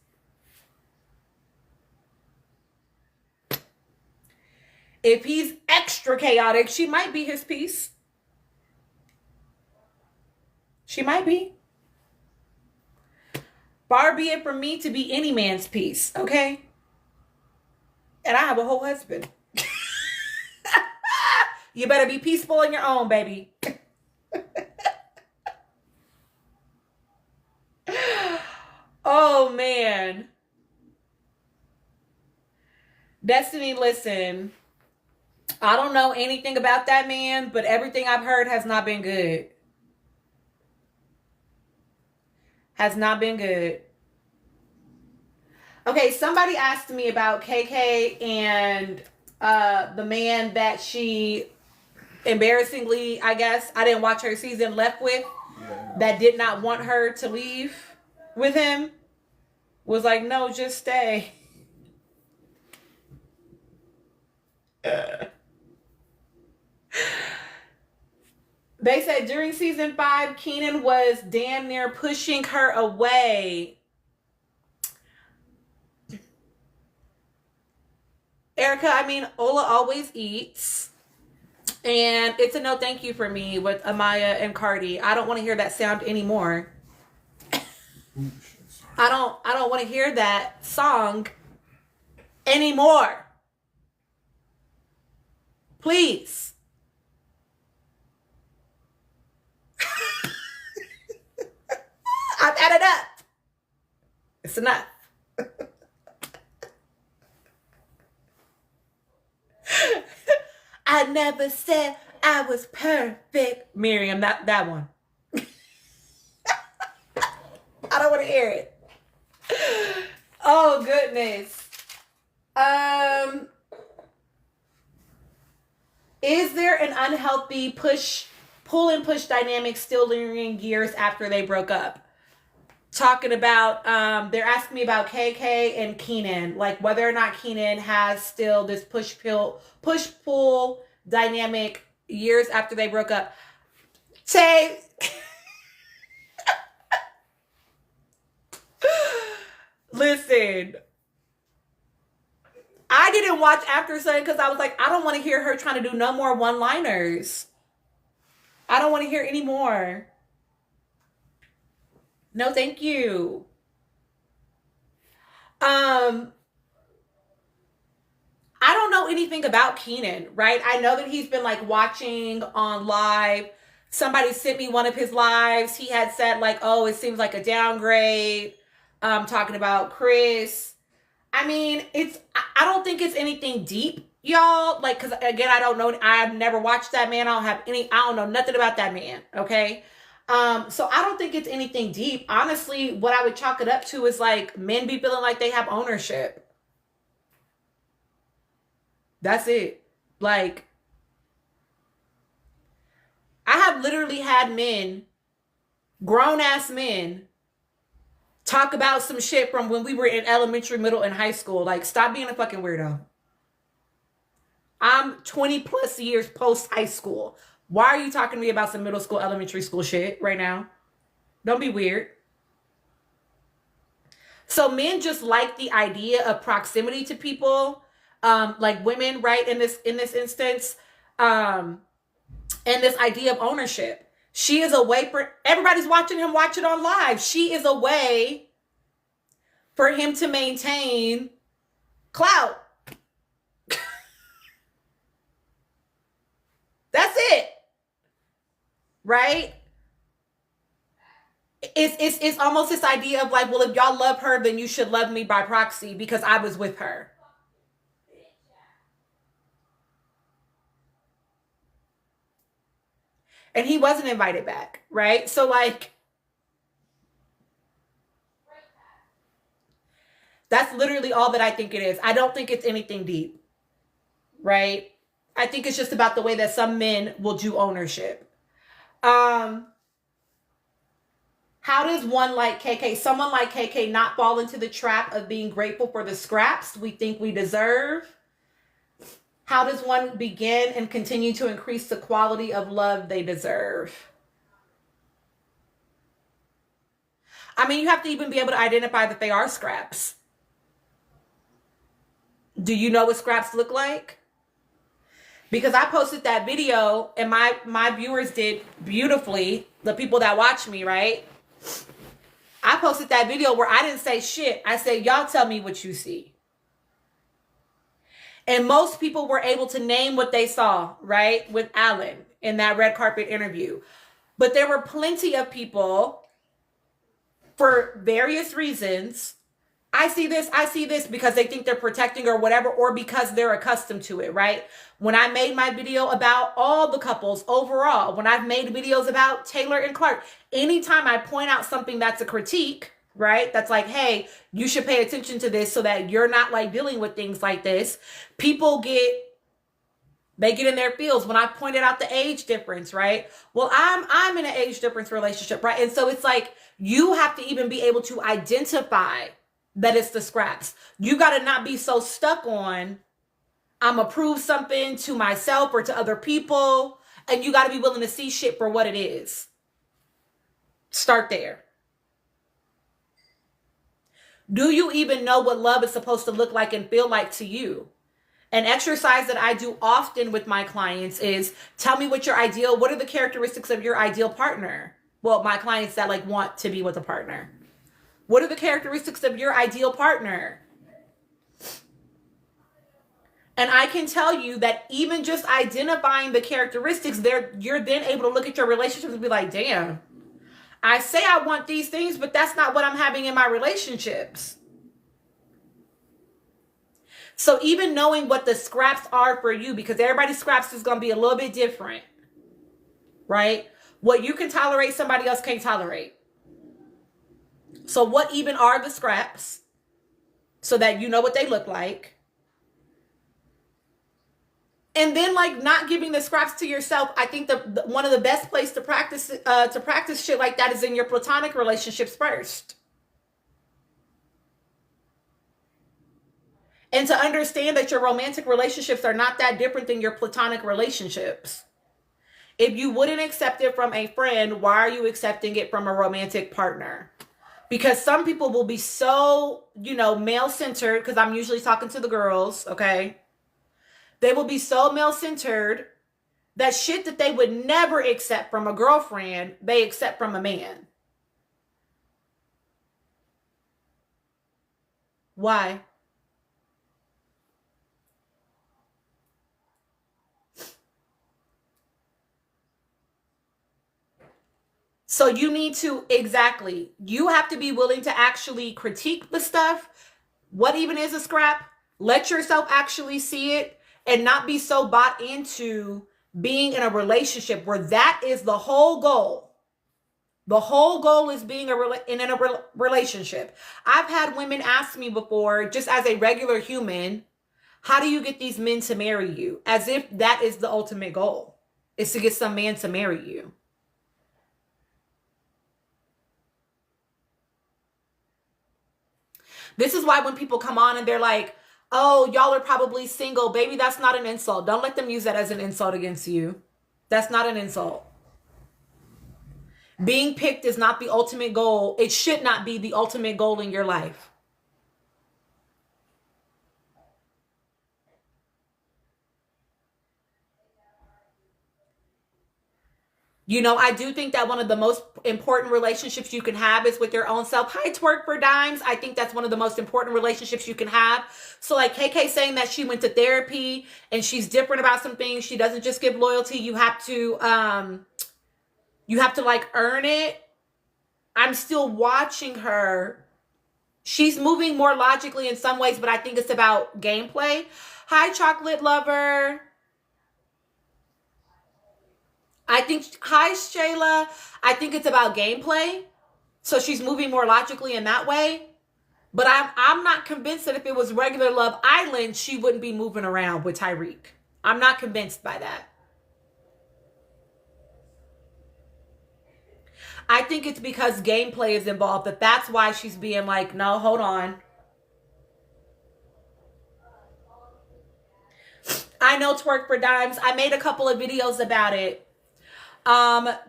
If he's extra chaotic, she might be his piece. She might be. Far be it from me to be any man's piece, okay? And I have a whole husband. You better be peaceful on your own, baby. Oh, man. Destiny, listen. I don't know anything about that man, but everything I've heard has not been good. Has not been good. Okay, somebody asked me about KK and the man that she embarrassingly, I guess, I didn't watch her season, left with, that did not want her to leave with him. Was like, no, just stay. They said during season 5, Keenan was damn near pushing her away. Erica, I mean, Ola always eats. And it's a no thank you for me with Amaya and Cardi. I don't want to hear that sound anymore. I don't want to hear that song anymore. Please. I've had enough. It's enough. I never said I was perfect. Miriam, that one. I don't want to hear it. Oh, goodness. Is there an unhealthy pull and push dynamic still lingering years after they broke up? Talking about, they're asking me about KK and Keenan, like whether or not Keenan has still this push pull dynamic years after they broke up. Tay, listen, I didn't watch After Sun because I was like, I don't want to hear her trying to do no more one-liners. I don't want to hear any more. No, thank you. I don't know anything about Keenan, right? I know that he's been like watching on live. Somebody sent me one of his lives. He had said like, oh, it seems like a downgrade. Talking about Chris. I mean, I don't think it's anything deep, y'all. Like, cause again, I don't know. I've never watched that man. I don't know nothing about that man. Okay. So I don't think it's anything deep. Honestly, what I would chalk it up to is like men be feeling like they have ownership. That's it. Like, I have literally had men, grown ass men, talk about some shit from when we were in elementary, middle, and high school. Like, stop being a fucking weirdo. I'm 20 plus years post high school. Why are you talking to me about some middle school, elementary school shit right now? Don't be weird. So men just like the idea of proximity to people, like women, right? In this instance, and this idea of ownership. She is a way for everybody's watching him watch it on live. She is a way for him to maintain clout. That's it. Right? It's almost this idea of like, well, if y'all love her, then you should love me by proxy because I was with her. And he wasn't invited back, right? So like, that's literally all that I think it is. I don't think it's anything deep, right? I think it's just about the way that some men will do ownership. How does someone like KK not fall into the trap of being grateful for the scraps we think we deserve? How does one begin and continue to increase the quality of love they deserve? I mean, you have to even be able to identify that they are scraps. Do you know what scraps look like? Because I posted that video and my viewers did beautifully, the people that watch me, right? I posted that video where I didn't say shit. I said, y'all tell me what you see. And most people were able to name what they saw, right? With Alan in that red carpet interview. But there were plenty of people, for various reasons, I see this because they think they're protecting or whatever, or because they're accustomed to it, right? When I made my video about all the couples overall, when I've made videos about Taylor and Clark, anytime I point out something that's a critique, right? That's like, hey, you should pay attention to this so that you're not like dealing with things like this. People get in their feels when I pointed out the age difference, right? Well, I'm in an age difference relationship, right? And so it's like, you have to even be able to identify that it's the scraps. You got to not be so stuck on, I'm going to prove something to myself or to other people. And you got to be willing to see shit for what it is. Start there. Do you even know what love is supposed to look like and feel like to you? An exercise that I do often with my clients is tell me what are the characteristics of your ideal partner? Well, my clients that like want to be with a partner. What are the characteristics of your ideal partner? And I can tell you that even just identifying the characteristics there, you're then able to look at your relationships and be like, damn, I say I want these things, but that's not what I'm having in my relationships. So even knowing what the scraps are for you, because everybody's scraps is going to be a little bit different, right? What you can tolerate, somebody else can't tolerate. So what even are the scraps so that you know what they look like? And then like not giving the scraps to yourself. I think the one of the best place to practice shit like that is in your platonic relationships first. And to understand that your romantic relationships are not that different than your platonic relationships. If you wouldn't accept it from a friend, why are you accepting it from a romantic partner? Because some people will be so, male-centered, because I'm usually talking to the girls, okay? They will be so male-centered that shit that they would never accept from a girlfriend, they accept from a man. Why? So you have to be willing to actually critique the stuff. What even is a scrap? Let yourself actually see it and not be so bought into being in a relationship where that is the whole goal. The whole goal is being in a relationship. I've had women ask me before, just as a regular human, how do you get these men to marry you? As if that is the ultimate goal, is to get some man to marry you. This is why when people come on and they're like, oh, y'all are probably single. Baby, that's not an insult. Don't let them use that as an insult against you. That's not an insult. Being picked is not the ultimate goal. It should not be the ultimate goal in your life. I do think that one of the most important relationships you can have is with your own self. Hi, Twerk for Dimes. I think that's one of the most important relationships you can have. So like KK saying that she went to therapy and she's different about some things. She doesn't just give loyalty. You have to like earn it. I'm still watching her. She's moving more logically in some ways, but I think it's about gameplay. Hi, Chocolate Lover. Hi, Shayla. I think it's about gameplay. So she's moving more logically in that way. But I'm not convinced that if it was regular Love Island, she wouldn't be moving around with Tyreek. I'm not convinced by that. I think it's because gameplay is involved, that's why she's being like, no, hold on. I know, Twerk for Dimes. I made a couple of videos about it.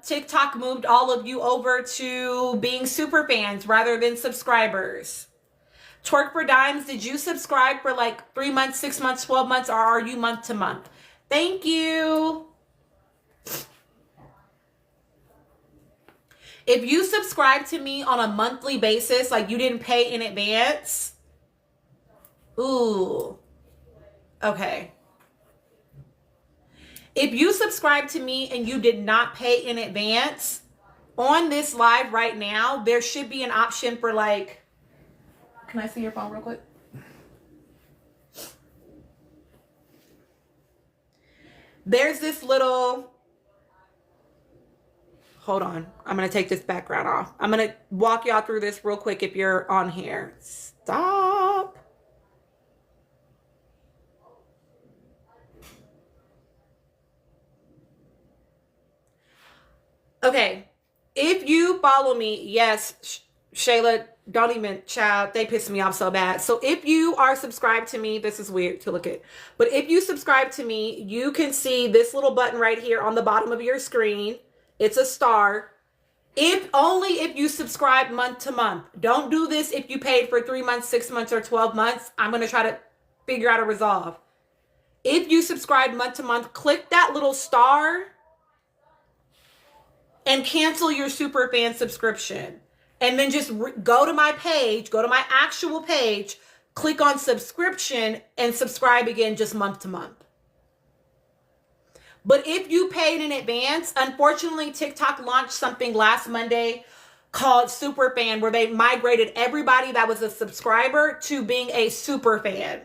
TikTok moved all of you over to being super fans rather than subscribers. Twerk for Dimes, did you subscribe for like 3 months, 6 months, 12 months, or are you month to month? Thank you. If you subscribe to me on a monthly basis, like you didn't pay in advance, ooh, okay. If you subscribe to me and you did not pay in advance, on this live right now, there should be an option for like, can I see your phone real quick? There's this little, hold on. I'm going to take this background off. I'm going to walk y'all through this real quick if you're on here. Stop. Okay, if you follow me, yes, Shayla, don't even, child, they piss me off so bad. So if you are subscribed to me, this is weird to look at, but if you subscribe to me, you can see this little button right here on the bottom of your screen. It's a star. Only if you subscribe month to month. Don't do this if you paid for 3 months, 6 months, or 12 months. I'm going to try to figure out a resolve. If you subscribe month to month, click that little star and cancel your Superfan subscription. And then just go to my page, go to my actual page, click on subscription, and subscribe again just month to month. But if you paid in advance, unfortunately, TikTok launched something last Monday called Superfan, where they migrated everybody that was a subscriber to being a Superfan.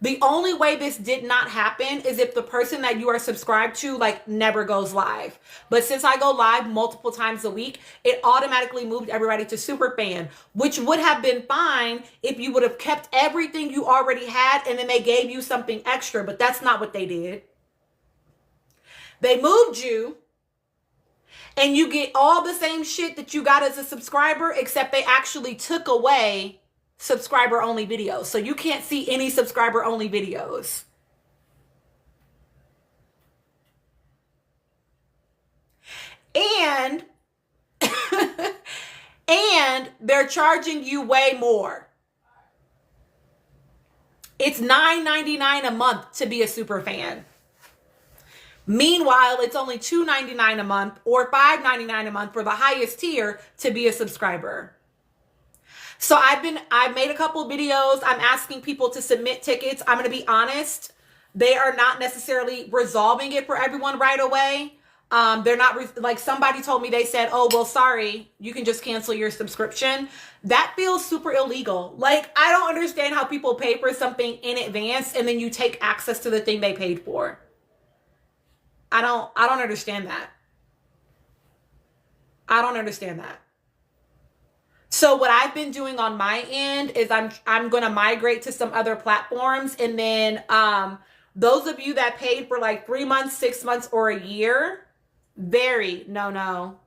The only way this did not happen is if the person that you are subscribed to like never goes live. But since I go live multiple times a week, it automatically moved everybody to Superfan, which would have been fine if you would have kept everything you already had and then they gave you something extra, but that's not what they did. They moved you and you get all the same shit that you got as a subscriber, except they actually took away subscriber only videos. So you can't see any subscriber only videos. And and they're charging you way more. It's $9.99 a month to be a super fan. Meanwhile, it's only $2.99 a month or $5.99 a month for the highest tier to be a subscriber. So I've made a couple videos. I'm asking people to submit tickets. I'm going to be honest. They are not necessarily resolving it for everyone right away. They're not like somebody told me, they said, oh, well, sorry, you can just cancel your subscription. That feels super illegal. Like, I don't understand how people pay for something in advance and then you take access to the thing they paid for. I don't understand that. I don't understand that. So what I've been doing on my end is I'm going to migrate to some other platforms. And then those of you that paid for like 3 months, 6 months, or a year, no.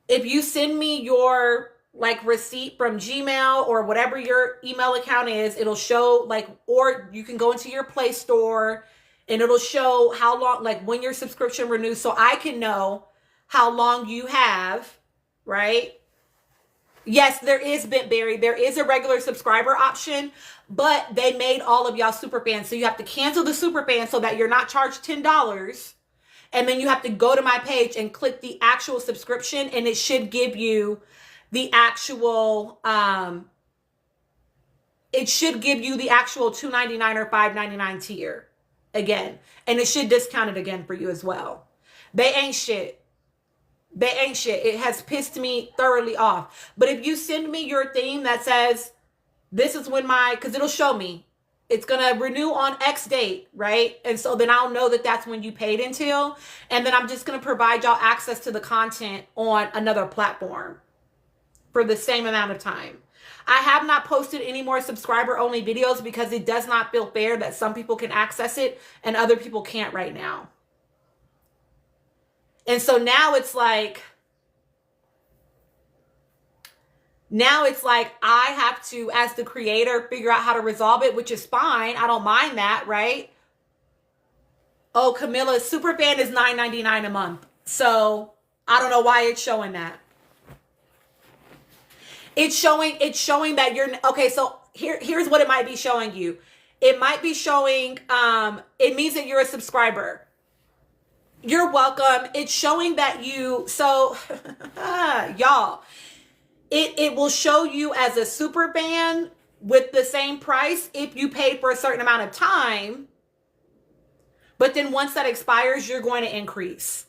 If you send me your like receipt from Gmail or whatever your email account is, it'll show like, or you can go into your Play Store and it'll show how long, like when your subscription renews, so I can know how long you have. Right? Yes, there is Bitberry. There is a regular subscriber option, but they made all of y'all super fans. So you have to cancel the super fan so that you're not charged $10. And then you have to go to my page and click the actual subscription, and it should give you the actual $2.99 or $5.99 tier again. And it should discount it again for you as well. They ain't shit. It has pissed me thoroughly off. But if you send me your thing that says, this is when because it'll show me, it's going to renew on X date, right? And so then I'll know that that's when you paid until. And then I'm just going to provide y'all access to the content on another platform for the same amount of time. I have not posted any more subscriber only videos because it does not feel fair that some people can access it and other people can't right now. And so now it's like I have to, as the creator, figure out how to resolve it, which is fine. I don't mind that, right? Oh, Camilla, Superfan is $9.99 a month. So I don't know why it's showing that. It's showing that you're, okay, so here's what it might be showing you. It might be showing, it means that you're a subscriber. You're welcome. It's showing that so y'all, it will show you as a super fan with the same price if you paid for a certain amount of time. But then once that expires, you're going to increase.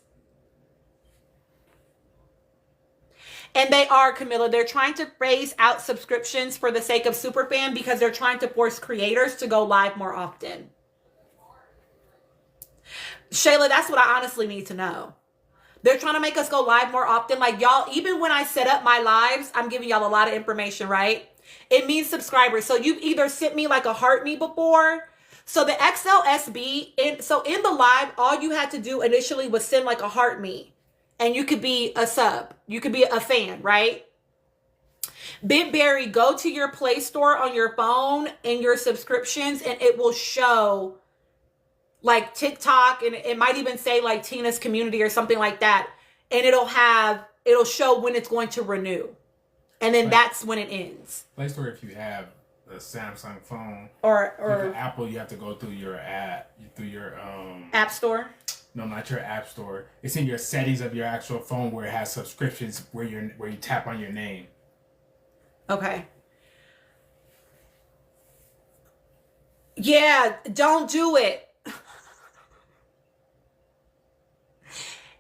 And they are, Camilla, they're trying to phase out subscriptions for the sake of Superfan because they're trying to force creators to go live more often. Shayla, that's what I honestly need to know. They're trying to make us go live more often. Like, y'all, even when I set up my lives, I'm giving y'all a lot of information, right? It means subscribers. So you've either sent me like a heart me before. So the XLSB, in the live, all you had to do initially was send like a heart me. And you could be a sub. You could be a fan, right? Bitberry, go to your Play Store on your phone and your subscriptions, and it will show like TikTok, and it might even say like Tina's community or something like that. And it'll show when it's going to renew. And then that's when it ends. Play Store, if you have a Samsung phone. or Apple, you have to go through your App Store. No, not your app store. It's in your settings of your actual phone where it has subscriptions where you tap on your name. Okay. Yeah, don't do it.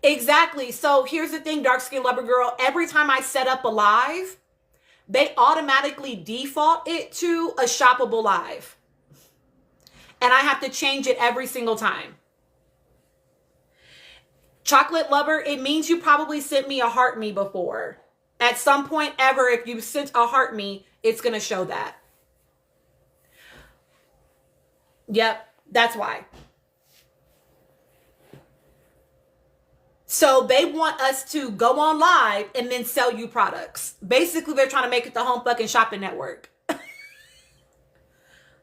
Exactly. So here's the thing, dark skin lover girl. Every time I set up a live, they automatically default it to a shoppable live. And I have to change it every single time. Chocolate lover, it means you probably sent me a heart me before. At some point ever, if you sent a heart me, it's going to show that. Yep, that's why. So they want us to go on live and then sell you products. Basically, they're trying to make it the home fucking shopping network.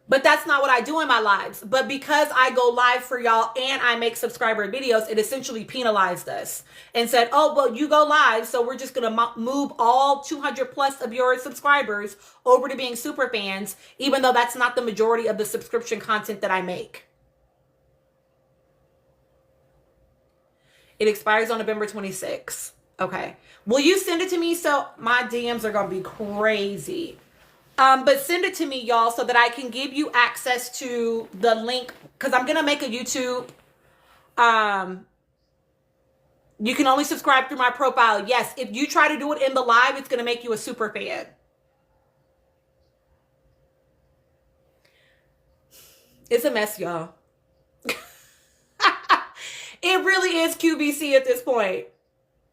But that's not what I do in my lives. But because I go live for y'all and I make subscriber videos, it essentially penalized us and said, oh, well, you go live, so we're just going to move all 200 plus of your subscribers over to being super fans, even though that's not the majority of the subscription content that I make. It expires on November 26th. Okay. Will you send it to me? So my DMs are going to be crazy. But send it to me, y'all, so that I can give you access to the link. Because I'm going to make a YouTube. You can only subscribe through my profile. Yes, if you try to do it in the live, it's going to make you a super fan. It's a mess, y'all. It really is QVC at this point.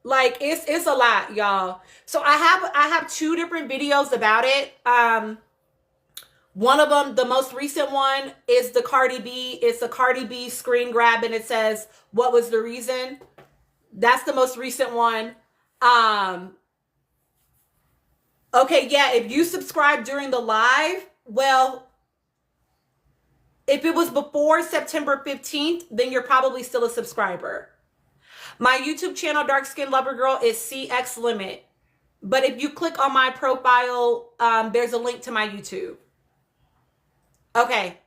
Like, it's a lot, y'all. So I have two different videos about it. One of them, the most recent one, is the Cardi B. It's a Cardi B screen grab, and it says, "What was the reason?" That's the most recent one. Okay, yeah, if you subscribe during the live, well, if it was before September 15th, then you're probably still a subscriber. My YouTube channel, Dark Skin Lover Girl, is CX Limit. But if you click on my profile, there's a link to my YouTube. Okay.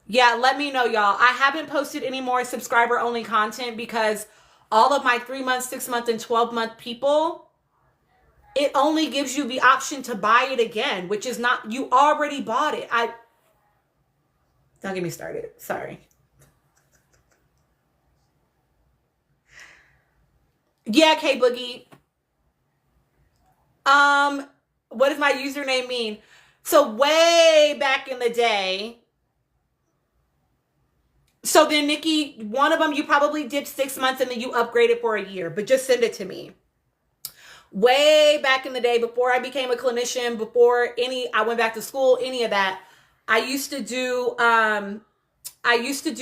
Yeah, let me know, y'all. I haven't posted any more subscriber-only content because all of my 3-month, 6-month, and 12-month people, it only gives you the option to buy it again, which is not, you already bought it. Don't get me started. Sorry. Yeah, K Boogie. What does my username mean? So way back in the day. So then, Nikki, one of them you probably did 6 months and then you upgraded for a year, but just send it to me. Way back in the day, before I became a clinician, before I went back to school, any of that, I used to do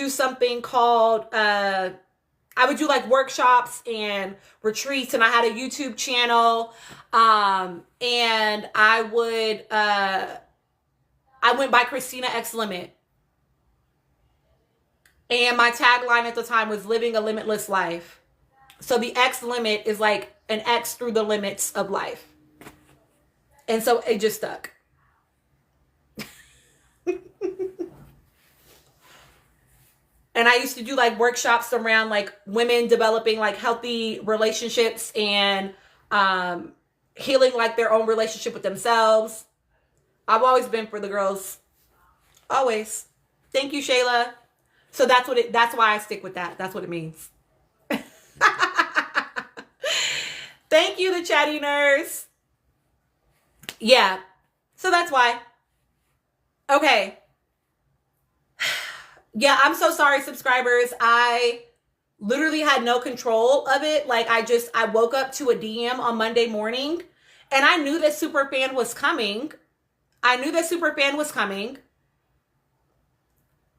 something called, I would do like workshops and retreats, and I had a YouTube channel. And I went by Christina X Limit. And my tagline at the time was living a limitless life. So the X limit is like an X through the limits of life. And so it just stuck. And I used to do like workshops around like women developing like healthy relationships and healing like their own relationship with themselves. I've always been for the girls. Always. Thank you, Shayla. So that's why I stick with that. That's what it means. Thank you, the chatty nurse. Yeah. So that's why. Okay. Yeah, I'm so sorry, subscribers. I literally had no control of it. Like, I woke up to a DM on Monday morning, and I knew that Superfan was coming.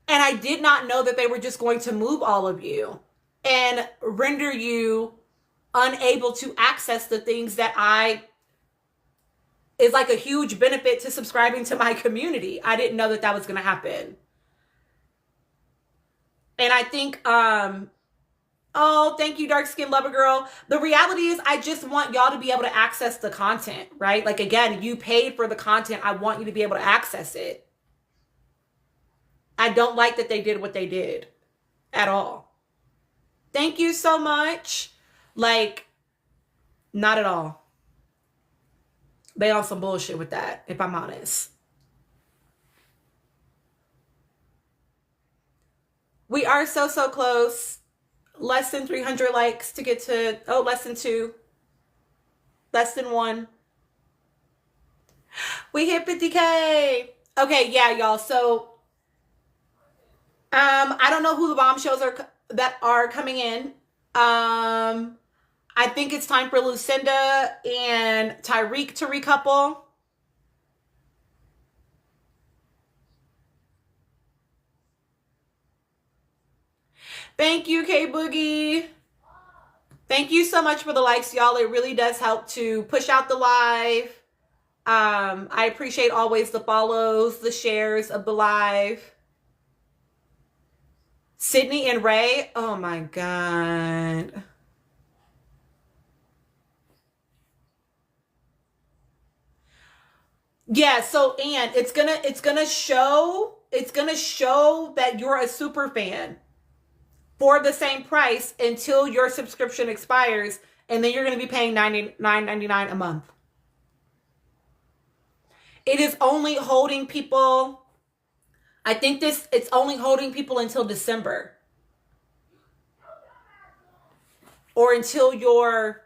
And I did not know that they were just going to move all of you and render you unable to access the things that is like a huge benefit to subscribing to my community. I didn't know that that was going to happen. And I think Oh, thank you, dark skin lover girl. The reality is I just want y'all to be able to access the content, right? Like, again, you paid for the content. I want you to be able to access it. I don't like that they did what they did at all. Thank you so much. Like, not at all. They on some bullshit with that, if I'm honest. We are so close. Less than 300 likes to get to, oh, less than 2. Less than 1. We hit 50K. Okay, yeah, y'all. So, I don't know who the bombshells are that are coming in. I think it's time for Lucinda and Tyreek to recouple. Thank you, K Boogie. Thank you so much for the likes, y'all. It really does help to push out the live. I appreciate always the follows, the shares of the live. Sydney and Ray. Oh my God. Yeah, so Ann, it's gonna show that you're a super fan for the same price until your subscription expires, and then you're gonna be paying $99.99 a month. It is only holding people. I think it's only holding people until December. Or until your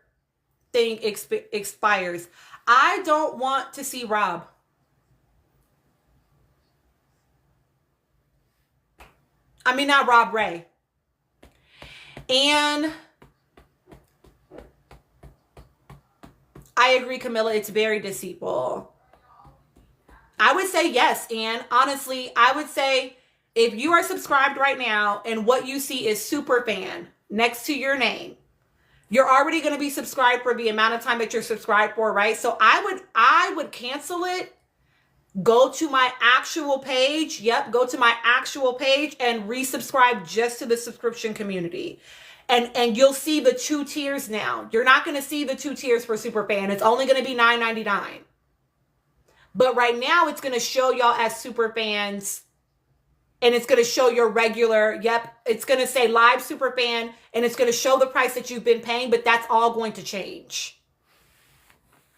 thing expires. I don't want to see Rob. I mean, not Rob Ray. And I agree, Camilla, it's very deceitful. I would say yes, and honestly, I would say if you are subscribed right now and what you see is super fan next to your name, you're already going to be subscribed for the amount of time that you're subscribed for, right? So I would cancel it, go to my actual page. Yep, go to my actual page and resubscribe just to the subscription community. And you'll see the 2 tiers now. You're not going to see the 2 tiers for super fan. It's only going to be $9.99. But right now it's going to show y'all as super fans. And it's going to show your regular, yep, it's going to say live super fan, and it's going to show the price that you've been paying, but that's all going to change.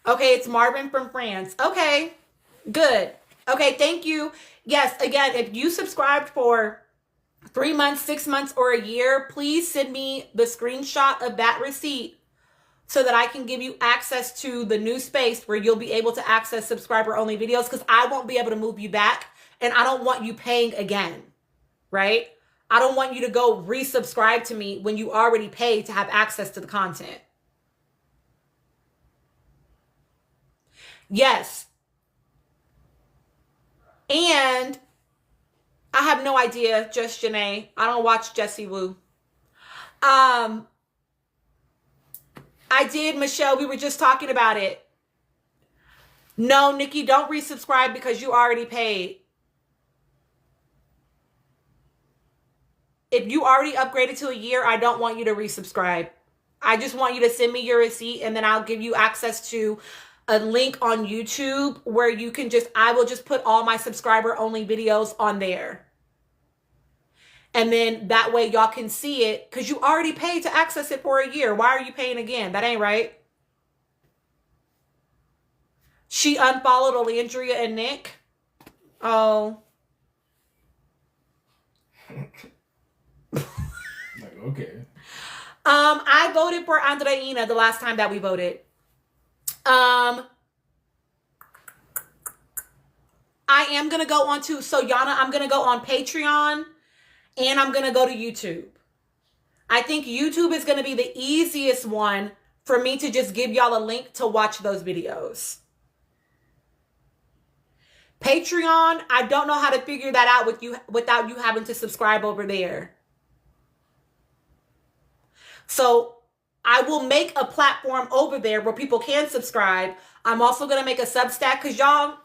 Okay, it's Marvin from France. Okay, good. Okay, thank you. Yes, again, if you subscribed for 3 months, 6 months, or a year, please send me the screenshot of that receipt so that I can give you access to the new space where you'll be able to access subscriber-only videos, because I won't be able to move you back. And I don't want you paying again, right? I don't want you to go resubscribe to me when you already paid to have access to the content. Yes. And I have no idea, just Janae. I don't watch Jessie Woo. I did, Michelle. We were just talking about it. No, Nikki, don't resubscribe because you already paid. If you already upgraded to a year, I don't want you to resubscribe. I just want you to send me your receipt, and then I'll give you access to a link on YouTube where you can I will just put all my subscriber only videos on there. And then that way y'all can see it, because you already paid to access it for a year. Why are you paying again? That ain't right. She unfollowed Olandria and Nick. Oh. Like, okay. I voted for Andreina the last time that we voted. I am going to go on to, so Yana, I'm going to go on Patreon, and I'm going to go to YouTube. I think YouTube is going to be the easiest one for me to just give y'all a link to watch those videos. Patreon, I don't know how to figure that out without you having to subscribe over there. So I will make a platform over there where people can subscribe. I'm also going to make a Substack, because y'all,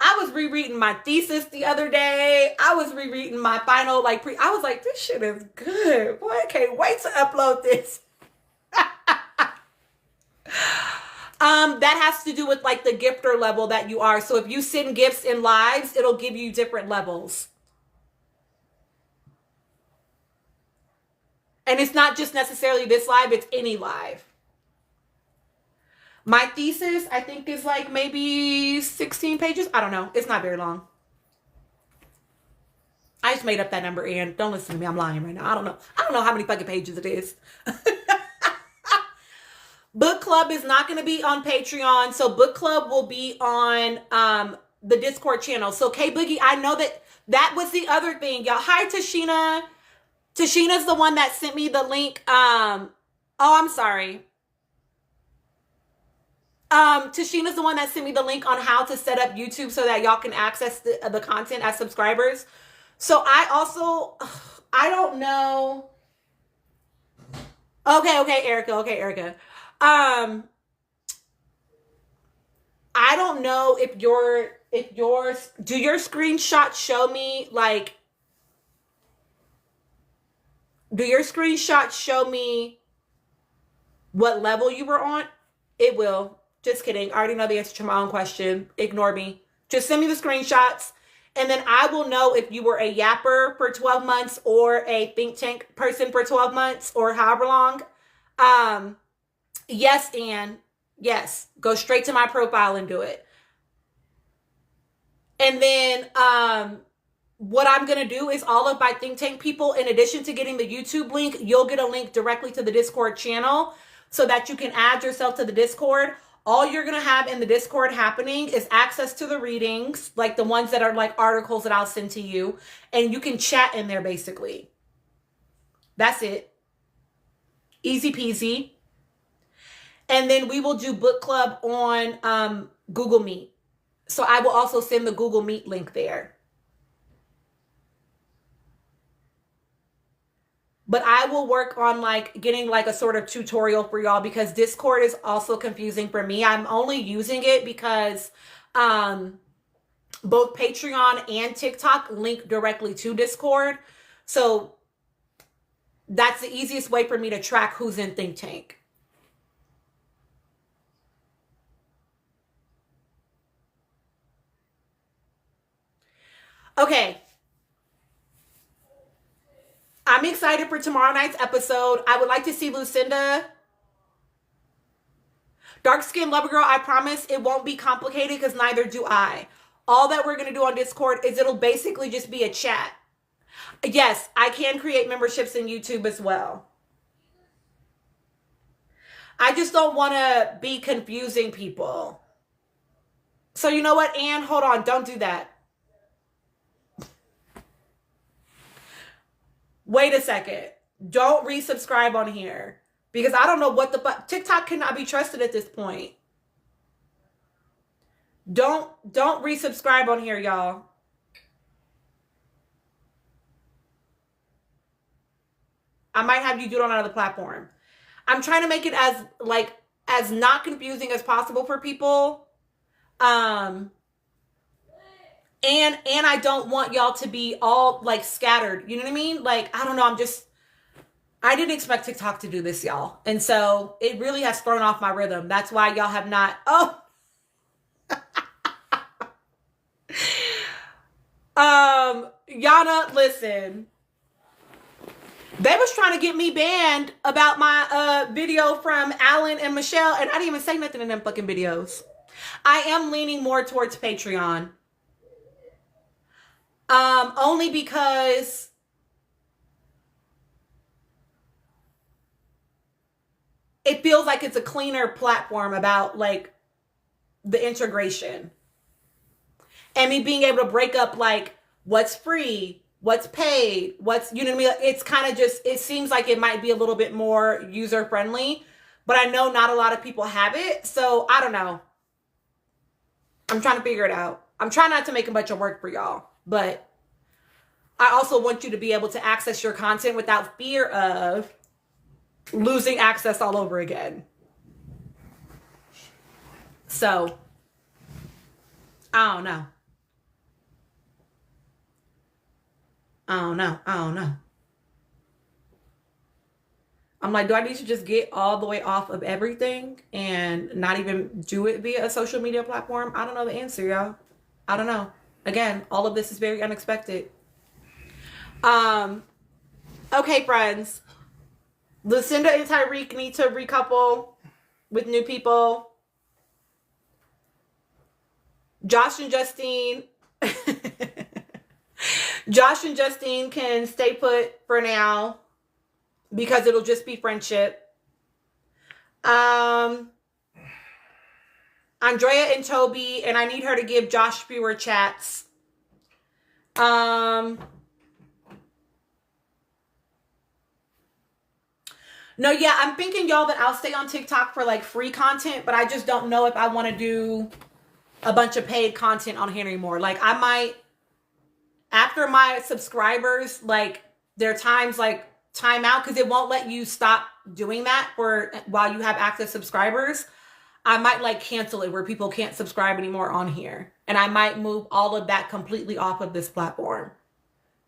I was rereading my thesis the other day. I was rereading my final, I was like, this shit is good. Boy, I can't wait to upload this. That has to do with like the gifter level that you are. So if you send gifts in lives, it'll give you different levels. And it's not just necessarily this live, it's any live. My thesis, I think, is like maybe 16 pages. I don't know. It's not very long. I just made up that number, and don't listen to me. I'm lying right now. I don't know. I don't know how many fucking pages it is. Book club is not going to be on Patreon. So book club will be on the Discord channel. So K Boogie, I know that was the other thing. Y'all, hi Tashina. Tashina's the one that sent me the link. Oh, I'm sorry. Tashina's the one that sent me the link on how to set up YouTube so that y'all can access the content as subscribers. So I don't know. Okay, Erica. I don't know if do your screenshots show me like, do your screenshots show me what level you were on? It will. Just kidding. I already know the answer to my own question. Ignore me. Just send me the screenshots, and then I will know if you were a yapper for 12 months or a think tank person for 12 months or however long. Yes, Anne. Yes. Go straight to my profile and do it. And then what I'm going to do is all of my think tank people, in addition to getting the YouTube link, you'll get a link directly to the Discord channel so that you can add yourself to the Discord. All you're going to have in the Discord happening is access to the readings, like the ones that are like articles that I'll send to you. And you can chat in there basically. That's it. Easy peasy. And then we will do book club on Google Meet. So I will also send the Google Meet link there. But I will work on like getting like a sort of tutorial for y'all because Discord is also confusing for me. I'm only using it because both Patreon and TikTok link directly to Discord. So that's the easiest way for me to track who's in Think Tank. Okay. I'm excited for tomorrow night's episode. I would like to see Lucinda. Dark Skin Lover Girl, I promise it won't be complicated because neither do I. All that we're going to do on Discord is it'll basically just be a chat. Yes, I can create memberships in YouTube as well. I just don't want to be confusing people. So you know what, Anne? Hold on. Don't do that. Wait a second. Don't resubscribe on here. Because I don't know what the fuck. TikTok cannot be trusted at this point. Don't resubscribe on here, y'all. I might have you do it on another platform. I'm trying to make it as not confusing as possible for people. And I don't want y'all to be all like scattered. You know what I mean? Like, I don't know. I didn't expect TikTok to do this, y'all. And so it really has thrown off my rhythm. That's why y'all have not. Oh. Yana, listen. They was trying to get me banned about my video from Alan and Michelle. And I didn't even say nothing in them fucking videos. I am leaning more towards Patreon. Only because it feels like it's a cleaner platform about like the integration and me being able to break up like what's free, what's paid, what's, you know what I mean? It's kind of just, it seems like it might be a little bit more user friendly, but I know not a lot of people have it. So I don't know. I'm trying to figure it out. I'm trying not to make a bunch of work for y'all. But I also want you to be able to access your content without fear of losing access all over again. So, I don't know. I don't know. I'm like, do I need to just get all the way off of everything and not even do it via a social media platform? I don't know the answer, y'all. I don't know. Again, all of this is very unexpected. Okay, friends. Lucinda and Tyreek need to recouple with new people. Josh and Justine. Josh and Justine can stay put for now because it'll just be friendship. Andrea and Toby, and I need her to give Josh fewer chats. No, yeah, I'm thinking, y'all, that I'll stay on TikTok for like free content, but I just don't know if I want to do a bunch of paid content on here anymore. Like, I might, after my subscribers, like, there are times like time out because it won't let you stop doing that for while you have active subscribers. I might like cancel it where people can't subscribe anymore on here. And I might move all of that completely off of this platform.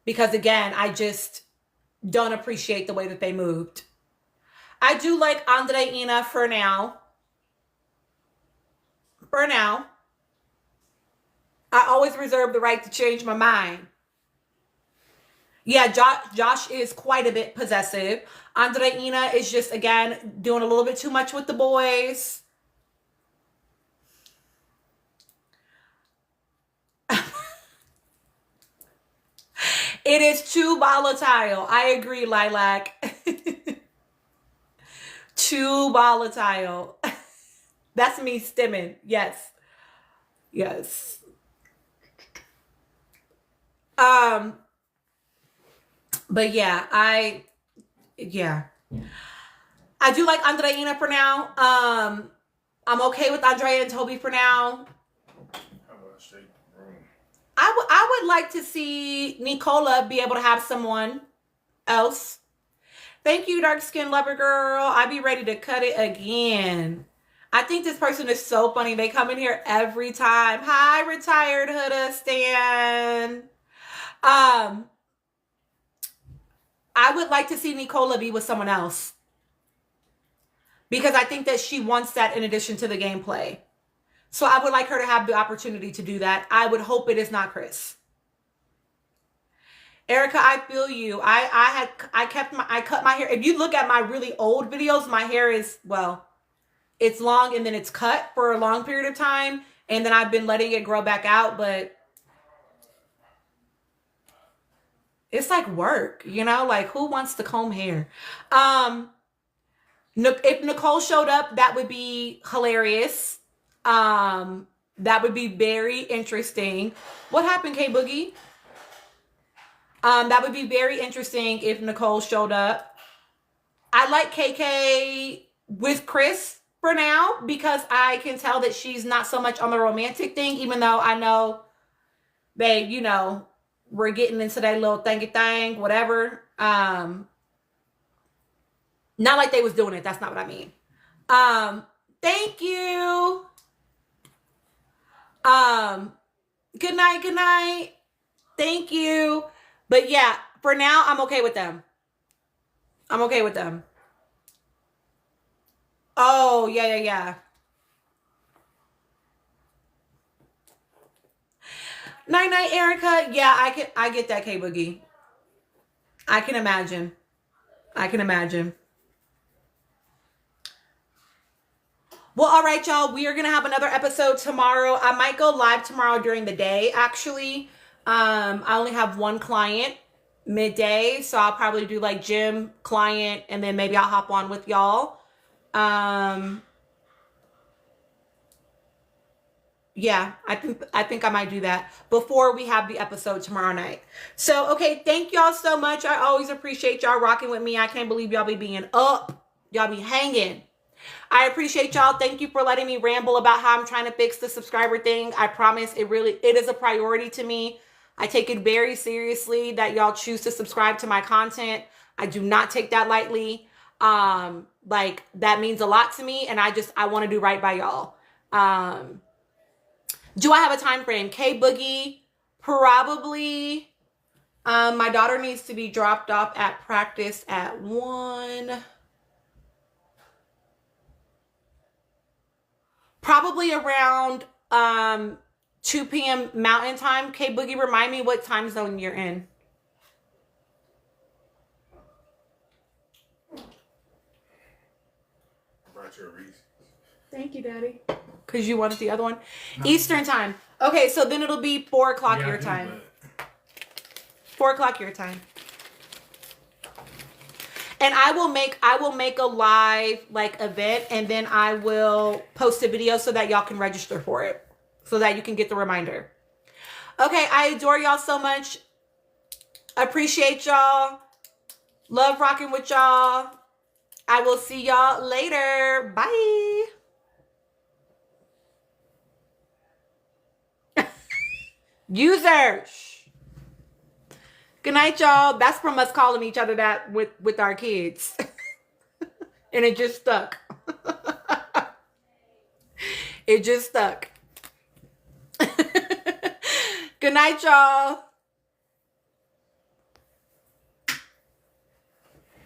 Because again, I just don't appreciate the way that they moved. I do like Andreina for now. For now. I always reserve the right to change my mind. Yeah, Josh is quite a bit possessive. Andreina is just, again, doing a little bit too much with the boys. It is too volatile. I agree, Lilac. Too volatile. That's me stimming. Yes. Yes. But yeah, I do like Andreina for now. I'm okay with Andrea and Toby for now. I would like to see Nicola be able to have someone else. Thank you, dark skin lover girl. I be ready to cut it again. I think this person is so funny. They come in here every time. Hi, retired Huda Stan. I would like to see Nicola be with someone else. Because I think that she wants that in addition to the gameplay. So I would like her to have the opportunity to do that. I would hope it is not Chris. Erica, I feel you. I cut my hair. If you look at my really old videos, my hair is, well, it's long and then it's cut for a long period of time. And then I've been letting it grow back out, but it's like work, you know, like who wants to comb hair? If Nicole showed up, that would be hilarious. That would be very interesting. What happened, K Boogie? That would be very interesting if Nicole showed up. I like KK with Chris for now because I can tell that she's not so much on the romantic thing, even though I know they, you know, we're getting into that little thingy thing, whatever. Not like they was doing it. That's not what I mean. Thank you. Good night. Good night. Thank you. But yeah, for now, I'm okay with them. I'm okay with them. Oh, yeah. Night, Erica. Yeah, I get that, K Boogie. I can imagine. Well, all right, y'all. We are going to have another episode tomorrow. I might go live tomorrow during the day, actually. I only have one client midday, so I'll probably do like gym, client, and then maybe I'll hop on with y'all. Yeah, I think I might do that before we have the episode tomorrow night. So, okay, thank y'all so much. I always appreciate y'all rocking with me. I can't believe y'all be being up. Y'all be hanging. I appreciate y'all. Thank you for letting me ramble about how I'm trying to fix the subscriber thing. I promise it is a priority to me. I take it very seriously that y'all choose to subscribe to my content. I do not take that lightly. Like that means a lot to me and I want to do right by y'all. Do I have a time frame? K Boogie, probably My daughter needs to be dropped off at practice at 1. Probably around 2 p.m. Mountain Time. K Boogie, remind me what time zone you're in. Thank you, Daddy. Because you wanted the other one. No. Eastern Time. Okay, so then it'll be 4 o'clock your time. 4 o'clock your time. And I will make a live like event, and then I will post a video so that y'all can register for it, so that you can get the reminder. Okay, I adore y'all so much. Appreciate y'all. Love rocking with y'all. I will see y'all later. Bye. Users. Good night, y'all. That's from us calling each other that with our kids. And it just stuck. It just stuck. Good night, y'all.